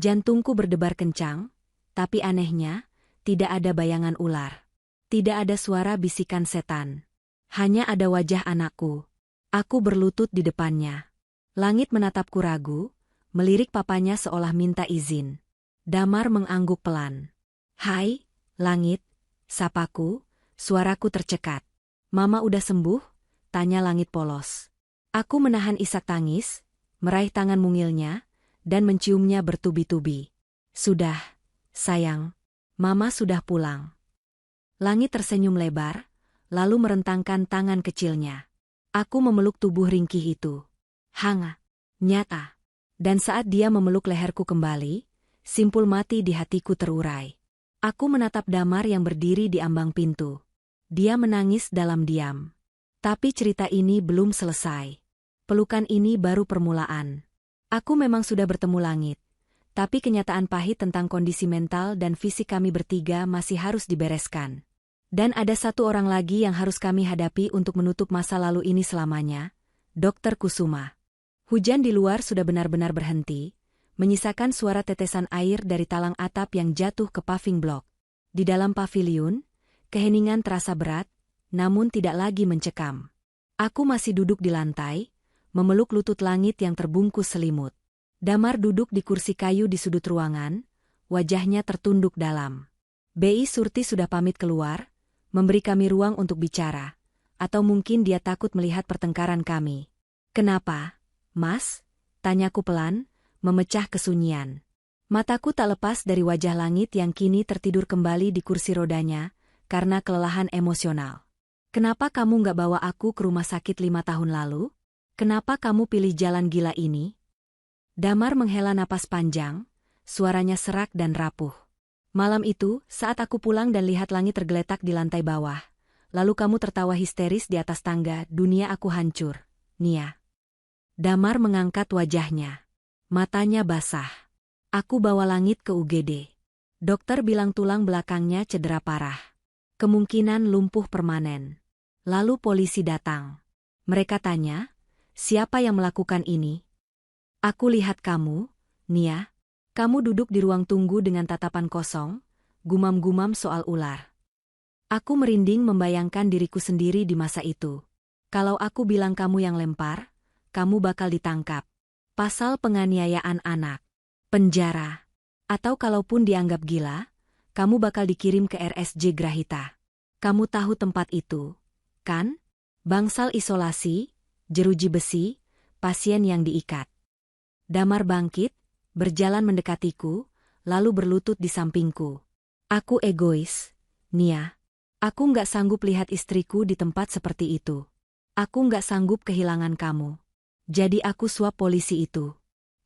Jantungku berdebar kencang, tapi anehnya, tidak ada bayangan ular. Tidak ada suara bisikan setan. Hanya ada wajah anakku. Aku berlutut di depannya. Langit menatapku ragu, melirik papanya seolah minta izin. Damar mengangguk pelan. "Hai, Langit," sapaku, suaraku tercekat. "Mama udah sembuh?" tanya Langit polos. Aku menahan isak tangis, meraih tangan mungilnya, dan menciumnya bertubi-tubi. "Sudah, sayang. Mama sudah pulang." Langit tersenyum lebar, lalu merentangkan tangan kecilnya. Aku memeluk tubuh ringkih itu. Hangat, nyata. Dan saat dia memeluk leherku kembali, simpul mati di hatiku terurai. Aku menatap Damar yang berdiri di ambang pintu. Dia menangis dalam diam. Tapi cerita ini belum selesai. Pelukan ini baru permulaan. Aku memang sudah bertemu Langit. Tapi kenyataan pahit tentang kondisi mental dan fisik kami bertiga masih harus dibereskan. Dan ada satu orang lagi yang harus kami hadapi untuk menutup masa lalu ini selamanya, Dr. Kusuma. Hujan di luar sudah benar-benar berhenti, menyisakan suara tetesan air dari talang atap yang jatuh ke paving block. Di dalam paviliun, keheningan terasa berat, namun tidak lagi mencekam. Aku masih duduk di lantai, memeluk lutut Langit yang terbungkus selimut. Damar duduk di kursi kayu di sudut ruangan, wajahnya tertunduk dalam. Bei Surti sudah pamit keluar, memberi kami ruang untuk bicara, atau mungkin dia takut melihat pertengkaran kami. "Kenapa, Mas?" tanyaku pelan, memecah kesunyian. Mataku tak lepas dari wajah Langit yang kini tertidur kembali di kursi rodanya, karena kelelahan emosional. "Kenapa kamu nggak bawa aku ke rumah sakit 5 tahun lalu? Kenapa kamu pilih jalan gila ini?" Damar menghela napas panjang, suaranya serak dan rapuh. "Malam itu, saat aku pulang dan lihat Langit tergeletak di lantai bawah, lalu kamu tertawa histeris di atas tangga, dunia aku hancur, Nia." Damar mengangkat wajahnya. Matanya basah. "Aku bawa Langit ke UGD. Dokter bilang tulang belakangnya cedera parah. Kemungkinan lumpuh permanen. Lalu polisi datang. Mereka tanya, siapa yang melakukan ini? Aku lihat kamu, Nia. Kamu duduk di ruang tunggu dengan tatapan kosong, gumam-gumam soal ular. Aku merinding membayangkan diriku sendiri di masa itu. Kalau aku bilang kamu yang lempar, kamu bakal ditangkap. Pasal penganiayaan anak. Penjara. Atau kalaupun dianggap gila, kamu bakal dikirim ke RSJ Grahita. Kamu tahu tempat itu, kan? Bangsal isolasi, jeruji besi, pasien yang diikat." Damar bangkit, berjalan mendekatiku, lalu berlutut di sampingku. "Aku egois, Nia. Aku nggak sanggup lihat istriku di tempat seperti itu. Aku nggak sanggup kehilangan kamu. Jadi aku suap polisi itu.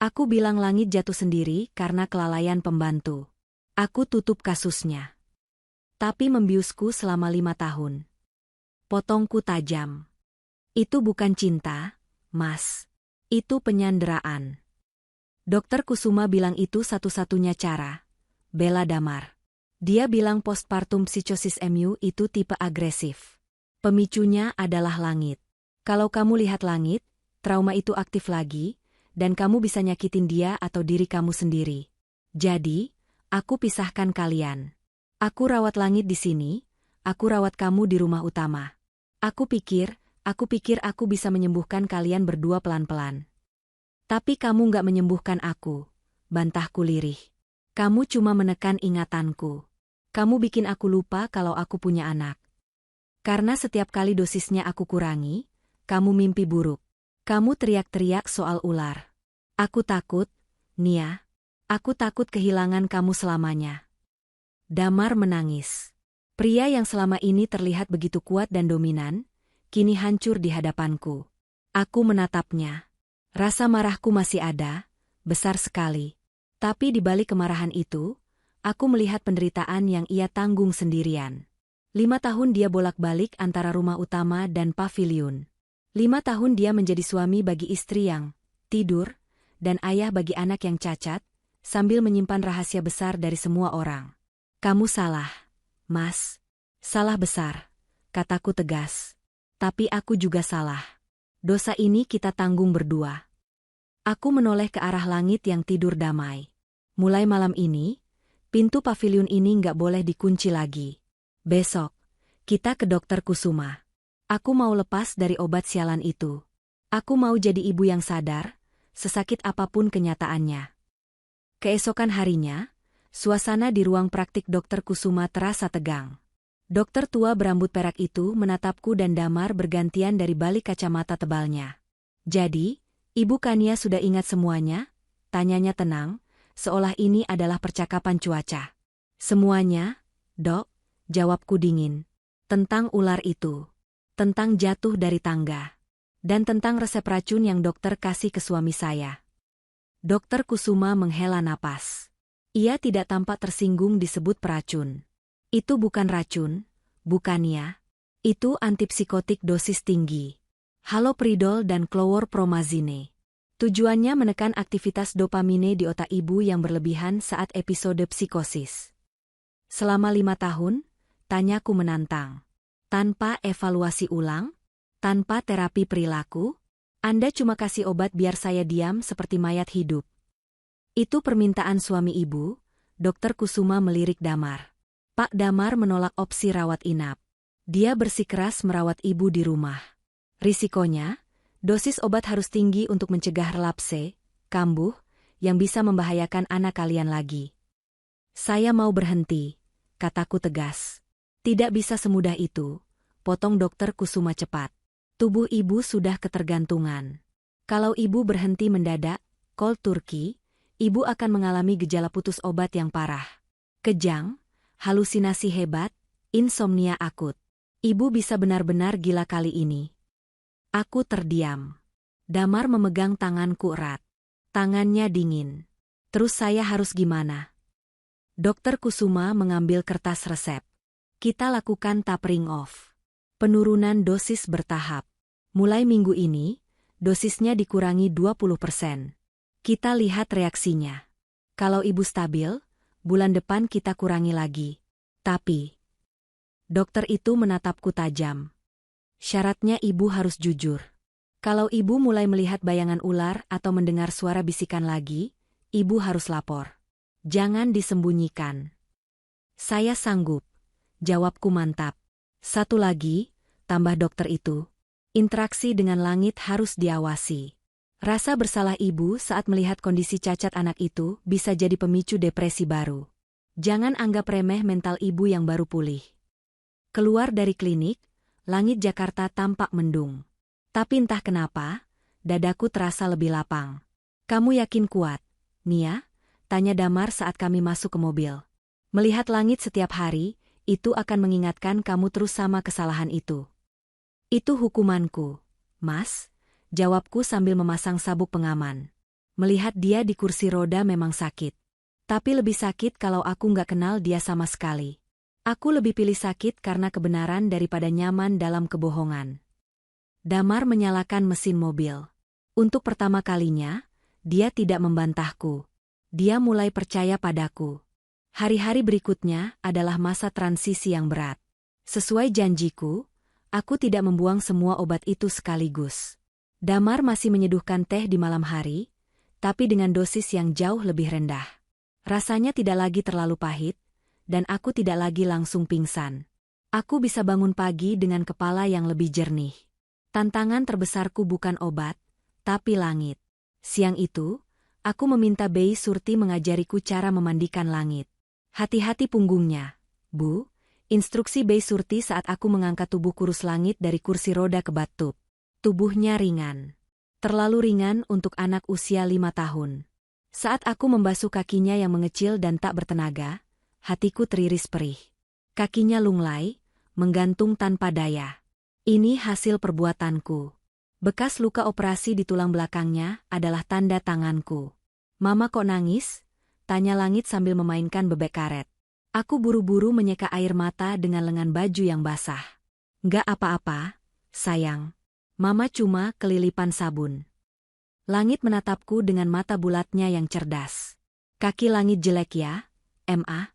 Aku bilang Langit jatuh sendiri karena kelalaian pembantu. Aku tutup kasusnya. Tapi membiusku selama 5 tahun. Potongku tajam. Itu bukan cinta, Mas. Itu penyanderaan. Dokter Kusuma bilang itu satu-satunya cara. Bela Damar. Dia bilang postpartum psikosis MU itu tipe agresif. Pemicunya adalah langit. Kalau kamu lihat langit, trauma itu aktif lagi, dan kamu bisa nyakitin dia atau diri kamu sendiri. Jadi, aku pisahkan kalian. Aku rawat langit di sini, aku rawat kamu di rumah utama. Aku pikir aku bisa menyembuhkan kalian berdua pelan-pelan. Tapi kamu nggak menyembuhkan aku, bantahku lirih. Kamu cuma menekan ingatanku. Kamu bikin aku lupa kalau aku punya anak. Karena setiap kali dosisnya aku kurangi, kamu mimpi buruk. Kamu teriak-teriak soal ular. Aku takut, Nia. Aku takut kehilangan kamu selamanya. Damar menangis. Pria yang selama ini terlihat begitu kuat dan dominan, kini hancur di hadapanku. Aku menatapnya. Rasa marahku masih ada, besar sekali. Tapi di balik kemarahan itu, aku melihat penderitaan yang ia tanggung sendirian. 5 tahun dia bolak-balik antara rumah utama dan pavilion. 5 tahun dia menjadi suami bagi istri yang tidur, dan ayah bagi anak yang cacat, sambil menyimpan rahasia besar dari semua orang. Kamu salah, Mas. Salah besar, kataku tegas. Tapi aku juga salah. Dosa ini kita tanggung berdua. Aku menoleh ke arah langit yang tidur damai. Mulai malam ini, pintu pavilion ini nggak boleh dikunci lagi. Besok, kita ke dokter Kusuma. Aku mau lepas dari obat sialan itu. Aku mau jadi ibu yang sadar, sesakit apapun kenyataannya. Keesokan harinya, suasana di ruang praktik dokter Kusuma terasa tegang. Dokter tua berambut perak itu menatapku dan Damar bergantian dari balik kacamata tebalnya. Jadi, Ibu Kania sudah ingat semuanya? Tanyanya tenang, seolah ini adalah percakapan cuaca. Semuanya, Dok, jawabku dingin. Tentang ular itu. Tentang jatuh dari tangga. Dan tentang resep racun yang dokter kasih ke suami saya. Dokter Kusuma menghela napas. Ia tidak tampak tersinggung disebut peracun. Itu bukan racun, bukannya. Itu antipsikotik dosis tinggi. Halopridol dan klorpromazine. Tujuannya menekan aktivitas dopamine di otak ibu yang berlebihan saat episode psikosis. Selama 5 tahun, tanyaku menantang. Tanpa evaluasi ulang? Tanpa terapi perilaku? Anda cuma kasih obat biar saya diam seperti mayat hidup. Itu permintaan suami ibu, Dokter Kusuma melirik Damar. Pak Damar menolak opsi rawat inap. Dia bersikeras merawat ibu di rumah. Risikonya, dosis obat harus tinggi untuk mencegah relapse, kambuh, yang bisa membahayakan anak kalian lagi. Saya mau berhenti, kataku tegas. Tidak bisa semudah itu, potong Dokter Kusuma cepat. Tubuh ibu sudah ketergantungan. Kalau ibu berhenti mendadak, cold turkey, ibu akan mengalami gejala putus obat yang parah. Kejang, halusinasi hebat, insomnia akut. Ibu bisa benar-benar gila kali ini. Aku terdiam. Damar memegang tanganku erat. Tangannya dingin. Terus saya harus gimana? Dokter Kusuma mengambil kertas resep. Kita lakukan tapering off. Penurunan dosis bertahap. Mulai minggu ini, dosisnya dikurangi 20%. Kita lihat reaksinya. Kalau ibu stabil, bulan depan kita kurangi lagi. Tapi, dokter itu menatapku tajam. Syaratnya ibu harus jujur. Kalau ibu mulai melihat bayangan ular atau mendengar suara bisikan lagi, ibu harus lapor. Jangan disembunyikan. Saya sanggup. Jawabku mantap. Satu lagi, tambah dokter itu. Interaksi dengan langit harus diawasi. Rasa bersalah ibu saat melihat kondisi cacat anak itu bisa jadi pemicu depresi baru. Jangan anggap remeh mental ibu yang baru pulih. Keluar dari klinik, langit Jakarta tampak mendung. Tapi entah kenapa, dadaku terasa lebih lapang. Kamu yakin kuat, Nia? Tanya Damar saat kami masuk ke mobil. Melihat langit setiap hari, itu akan mengingatkan kamu terus sama kesalahan itu. Itu hukumanku, Mas, jawabku sambil memasang sabuk pengaman. Melihat dia di kursi roda memang sakit. Tapi lebih sakit kalau aku nggak kenal dia sama sekali. Aku lebih pilih sakit karena kebenaran daripada nyaman dalam kebohongan. Damar menyalakan mesin mobil. Untuk pertama kalinya, dia tidak membantahku. Dia mulai percaya padaku. Hari-hari berikutnya adalah masa transisi yang berat. Sesuai janjiku, aku tidak membuang semua obat itu sekaligus. Damar masih menyeduhkan teh di malam hari, tapi dengan dosis yang jauh lebih rendah. Rasanya tidak lagi terlalu pahit, dan aku tidak lagi langsung pingsan. Aku bisa bangun pagi dengan kepala yang lebih jernih. Tantangan terbesarku bukan obat, tapi langit. Siang itu, aku meminta Bei Surti mengajariku cara memandikan langit. Hati-hati punggungnya, Bu. Instruksi Bei Surti saat aku mengangkat tubuh kurus langit dari kursi roda ke bathtub. Tubuhnya ringan. Terlalu ringan untuk anak usia 5 tahun. Saat aku membasuh kakinya yang mengecil dan tak bertenaga, hatiku teriris perih. Kakinya lunglai, menggantung tanpa daya. Ini hasil perbuatanku. Bekas luka operasi di tulang belakangnya adalah tanda tanganku. Mama kok nangis? Tanya langit sambil memainkan bebek karet. Aku buru-buru menyeka air mata dengan lengan baju yang basah. Nggak apa-apa, sayang. Mama cuma kelilipan sabun. Langit menatapku dengan mata bulatnya yang cerdas. Kaki langit jelek ya, Ma?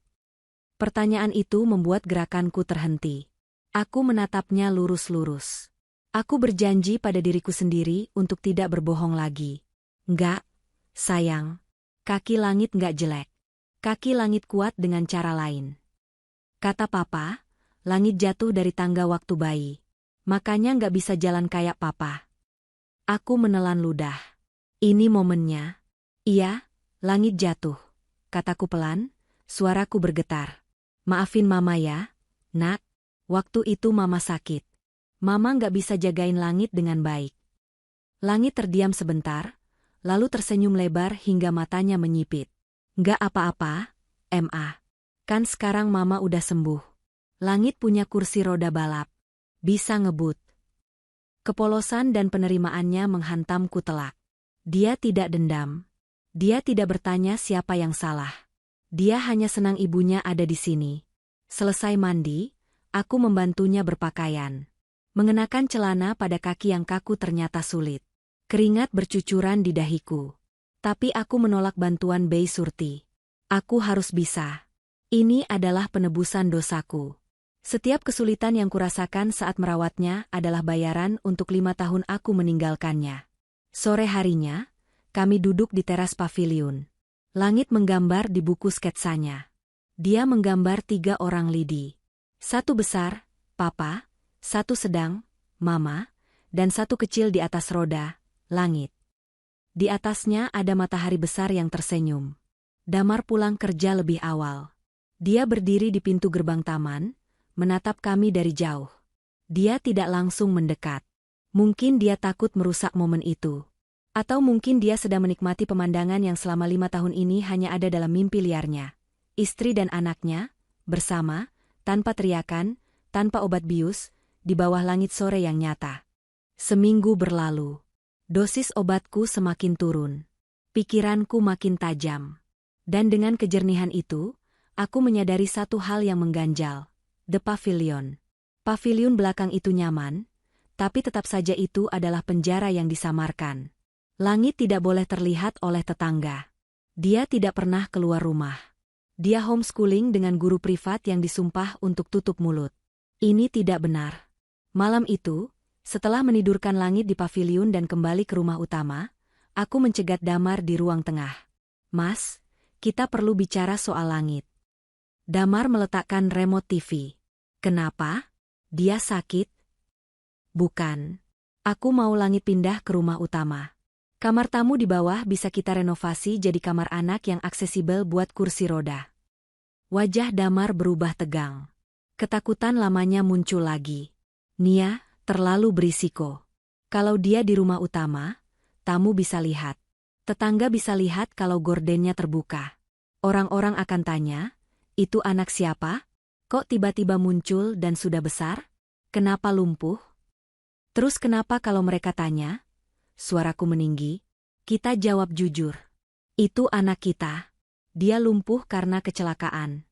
Pertanyaan itu membuat gerakanku terhenti. Aku menatapnya lurus-lurus. Aku berjanji pada diriku sendiri untuk tidak berbohong lagi. Enggak, sayang. Kaki langit enggak jelek. Kaki langit kuat dengan cara lain. Kata papa, langit jatuh dari tangga waktu bayi. Makanya enggak bisa jalan kayak papa. Aku menelan ludah. Ini momennya. Iya, langit jatuh. Kataku pelan, suaraku bergetar. Maafin mama ya, nak. Waktu itu mama sakit. Mama nggak bisa jagain langit dengan baik. Langit terdiam sebentar, lalu tersenyum lebar hingga matanya menyipit. Nggak apa-apa, Ma. Kan sekarang mama udah sembuh. Langit punya kursi roda balap. Bisa ngebut. Kepolosan dan penerimaannya menghantamku telak. Dia tidak dendam. Dia tidak bertanya siapa yang salah. Dia hanya senang ibunya ada di sini. Selesai mandi, aku membantunya berpakaian. Mengenakan celana pada kaki yang kaku ternyata sulit. Keringat bercucuran di dahiku. Tapi aku menolak bantuan Bei Surti. Aku harus bisa. Ini adalah penebusan dosaku. Setiap kesulitan yang kurasakan saat merawatnya adalah bayaran untuk 5 tahun aku meninggalkannya. Sore harinya, kami duduk di teras paviliun. Langit menggambar di buku sketsanya. Dia menggambar 3 orang lidi. 1 besar, Papa, 1 sedang, Mama, dan 1 kecil di atas roda, Langit. Di atasnya ada matahari besar yang tersenyum. Damar pulang kerja lebih awal. Dia berdiri di pintu gerbang taman, menatap kami dari jauh. Dia tidak langsung mendekat. Mungkin dia takut merusak momen itu. Atau mungkin dia sedang menikmati pemandangan yang selama 5 tahun ini hanya ada dalam mimpi liarnya. Istri dan anaknya, bersama, tanpa teriakan, tanpa obat bius, di bawah langit sore yang nyata. Seminggu berlalu. Dosis obatku semakin turun. Pikiranku makin tajam. Dan dengan kejernihan itu, aku menyadari satu hal yang mengganjal. The Pavilion. Paviliun belakang itu nyaman, tapi tetap saja itu adalah penjara yang disamarkan. Langit tidak boleh terlihat oleh tetangga. Dia tidak pernah keluar rumah. Dia homeschooling dengan guru privat yang disumpah untuk tutup mulut. Ini tidak benar. Malam itu, setelah menidurkan langit di paviliun dan kembali ke rumah utama, aku mencegat Damar di ruang tengah. Mas, kita perlu bicara soal langit. Damar meletakkan remote TV. Kenapa? Dia sakit? Bukan. Aku mau langit pindah ke rumah utama. Kamar tamu di bawah bisa kita renovasi jadi kamar anak yang aksesibel buat kursi roda. Wajah Damar berubah tegang. Ketakutan lamanya muncul lagi. Nia, terlalu berisiko. Kalau dia di rumah utama, tamu bisa lihat. Tetangga bisa lihat kalau gordennya terbuka. Orang-orang akan tanya, itu anak siapa? Kok tiba-tiba muncul dan sudah besar? Kenapa lumpuh? Terus kenapa kalau mereka tanya? Suaraku meninggi. Kita jawab jujur. Itu anak kita. Dia lumpuh karena kecelakaan.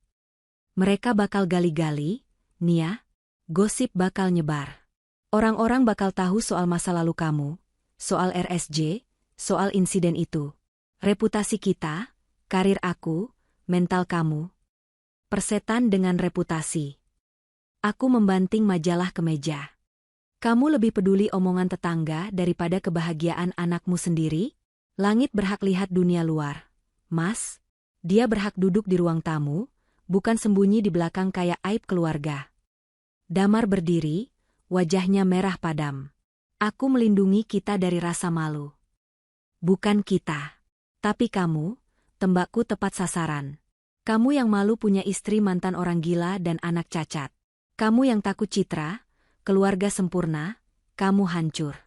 Mereka bakal gali-gali, Nia. Gosip bakal nyebar. Orang-orang bakal tahu soal masa lalu kamu, soal RSJ, soal insiden itu. Reputasi kita, karir aku, mental kamu. Persetan dengan reputasi. Aku membanting majalah ke meja. Kamu lebih peduli omongan tetangga daripada kebahagiaan anakmu sendiri? Langit berhak lihat dunia luar. Mas, dia berhak duduk di ruang tamu, bukan sembunyi di belakang kayak aib keluarga. Damar berdiri, wajahnya merah padam. Aku melindungi kita dari rasa malu. Bukan kita. Tapi kamu, tembakku tepat sasaran. Kamu yang malu punya istri mantan orang gila dan anak cacat. Kamu yang takut citra, keluarga sempurna, kamu hancur.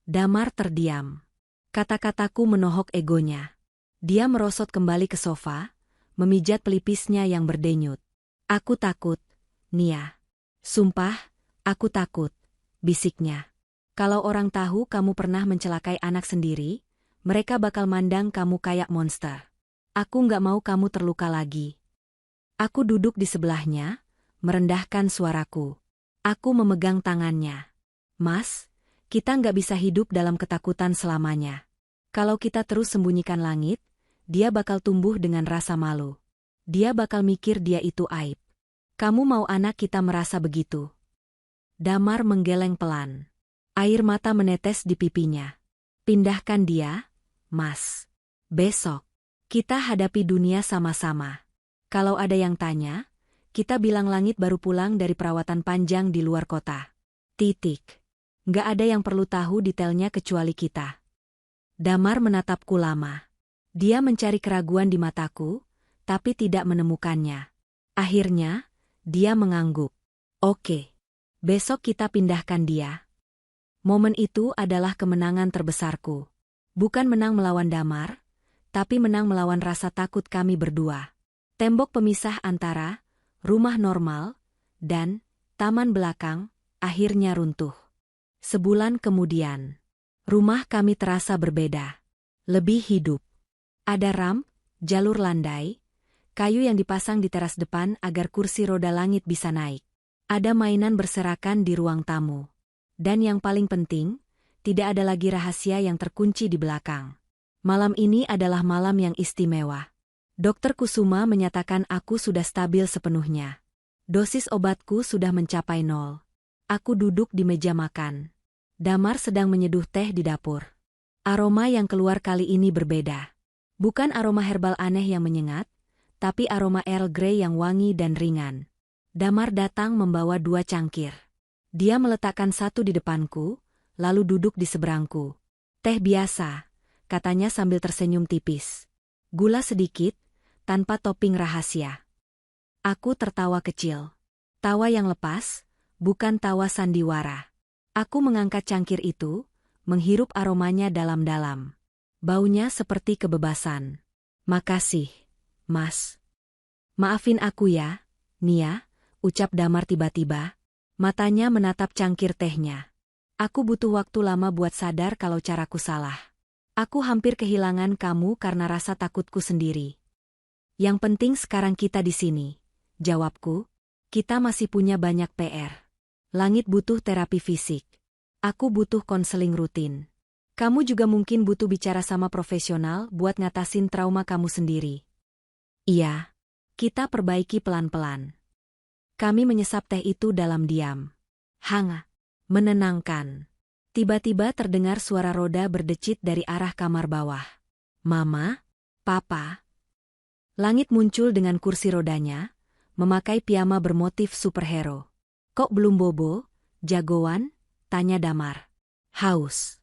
Damar terdiam. Kata-kataku menohok egonya. Dia merosot kembali ke sofa, memijat pelipisnya yang berdenyut. Aku takut, Nia. Sumpah, aku takut, bisiknya. Kalau orang tahu kamu pernah mencelakai anak sendiri, mereka bakal mandang kamu kayak monster. Aku nggak mau kamu terluka lagi. Aku duduk di sebelahnya, merendahkan suaraku. Aku memegang tangannya. Mas, kita nggak bisa hidup dalam ketakutan selamanya. Kalau kita terus sembunyikan langit, dia bakal tumbuh dengan rasa malu. Dia bakal mikir dia itu aib. Kamu mau anak kita merasa begitu? Damar menggeleng pelan. Air mata menetes di pipinya. Pindahkan dia, Mas. Besok, kita hadapi dunia sama-sama. Kalau ada yang tanya, kita bilang langit baru pulang dari perawatan panjang di luar kota. Titik. Nggak ada yang perlu tahu detailnya kecuali kita. Damar menatapku lama. Dia mencari keraguan di mataku, tapi tidak menemukannya. Akhirnya, dia mengangguk. Oke. Besok kita pindahkan dia. Momen itu adalah kemenangan terbesarku. Bukan menang melawan Damar, tapi menang melawan rasa takut kami berdua. Tembok pemisah antara rumah normal dan taman belakang akhirnya runtuh. Sebulan kemudian, rumah kami terasa berbeda. Lebih hidup. Ada ramp, jalur landai, kayu yang dipasang di teras depan agar kursi roda langit bisa naik. Ada mainan berserakan di ruang tamu. Dan yang paling penting, tidak ada lagi rahasia yang terkunci di belakang. Malam ini adalah malam yang istimewa. Dokter Kusuma menyatakan aku sudah stabil sepenuhnya. Dosis obatku sudah mencapai 0. Aku duduk di meja makan. Damar sedang menyeduh teh di dapur. Aroma yang keluar kali ini berbeda. Bukan aroma herbal aneh yang menyengat, tapi aroma Earl Grey yang wangi dan ringan. Damar datang membawa 2 cangkir. Dia meletakkan satu di depanku, lalu duduk di seberangku. Teh biasa, katanya sambil tersenyum tipis. Gula sedikit, tanpa topping rahasia. Aku tertawa kecil. Tawa yang lepas, bukan tawa sandiwara. Aku mengangkat cangkir itu, menghirup aromanya dalam-dalam. Baunya seperti kebebasan. Makasih, Mas. Maafin aku ya, Nia, ucap Damar tiba-tiba. Matanya menatap cangkir tehnya. Aku butuh waktu lama buat sadar kalau caraku salah. Aku hampir kehilangan kamu karena rasa takutku sendiri. Yang penting sekarang kita di sini, jawabku. Kita masih punya banyak PR. Langit butuh terapi fisik. Aku butuh konseling rutin. Kamu juga mungkin butuh bicara sama profesional buat ngatasin trauma kamu sendiri. Iya. Kita perbaiki pelan-pelan. Kami menyesap teh itu dalam diam. Hangat. Menenangkan. Tiba-tiba terdengar suara roda berdecit dari arah kamar bawah. Mama? Papa? Langit muncul dengan kursi rodanya, memakai piyama bermotif superhero. Kok belum bobo, jagoan? Tanya Damar. Haus.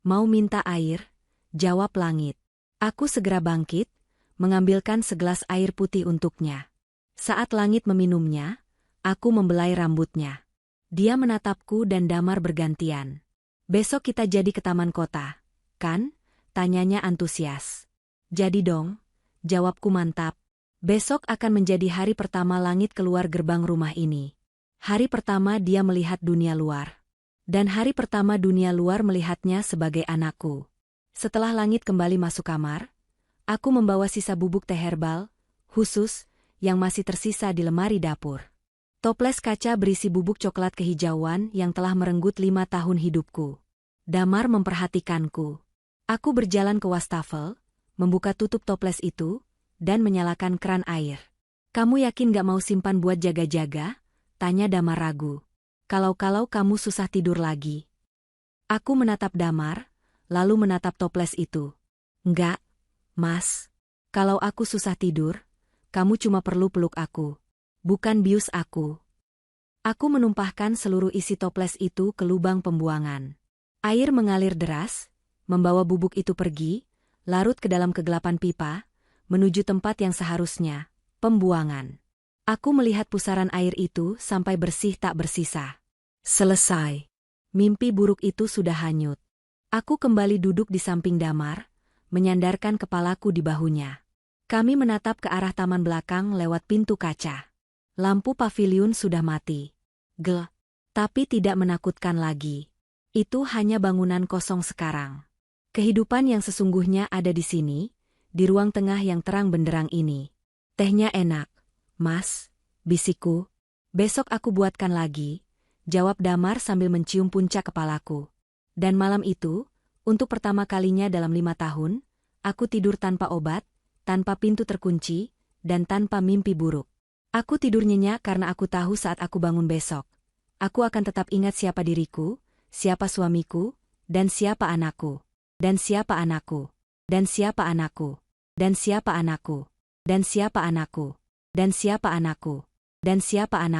Mau minta air? Jawab Langit. Aku segera bangkit, mengambilkan segelas air putih untuknya. Saat Langit meminumnya, aku membelai rambutnya. Dia menatapku dan Damar bergantian. Besok kita jadi ke taman kota, kan? Tanyanya antusias. Jadi dong, jawabku mantap. Besok akan menjadi hari pertama Langit keluar gerbang rumah ini. Hari pertama dia melihat dunia luar. Dan hari pertama dunia luar melihatnya sebagai anakku. Setelah Langit kembali masuk kamar, Aku membawa sisa bubuk teh herbal, khusus, yang masih tersisa di lemari dapur. Toples kaca berisi bubuk coklat kehijauan yang telah merenggut 5 tahun hidupku. Damar memperhatikanku. Aku berjalan ke wastafel, membuka tutup toples itu, dan menyalakan keran air. Kamu yakin gak mau simpan buat jaga-jaga? Tanya Damar ragu. Kalau kamu susah tidur lagi. Aku menatap Damar, lalu menatap toples itu. Enggak, Mas. Kalau aku susah tidur, kamu cuma perlu peluk aku. Bukan bius aku. Aku menumpahkan seluruh isi toples itu ke lubang pembuangan. Air mengalir deras, membawa bubuk itu pergi, larut ke dalam kegelapan pipa, menuju tempat yang seharusnya, pembuangan. Aku melihat pusaran air itu sampai bersih tak bersisa. Selesai. Mimpi buruk itu sudah hanyut. Aku kembali duduk di samping Damar, menyandarkan kepalaku di bahunya. Kami menatap ke arah taman belakang lewat pintu kaca. Lampu paviliun sudah mati. Gelap, tapi tidak menakutkan lagi. Itu hanya bangunan kosong sekarang. Kehidupan yang sesungguhnya ada di sini, di ruang tengah yang terang benderang ini. Tehnya enak, Mas, bisikku. Besok aku buatkan lagi, jawab Damar sambil mencium puncak kepalaku. Dan malam itu, untuk pertama kalinya dalam 5 tahun, aku tidur tanpa obat, tanpa pintu terkunci, dan tanpa mimpi buruk. Aku tidur nyenyak karena aku tahu saat aku bangun besok, aku akan tetap ingat siapa diriku, siapa suamiku, dan siapa anakku. Dan siapa anakku. Dan siapa anakku. Dan siapa anakku. Dan siapa anakku. Dan siapa anakku. Dan siapa anakku.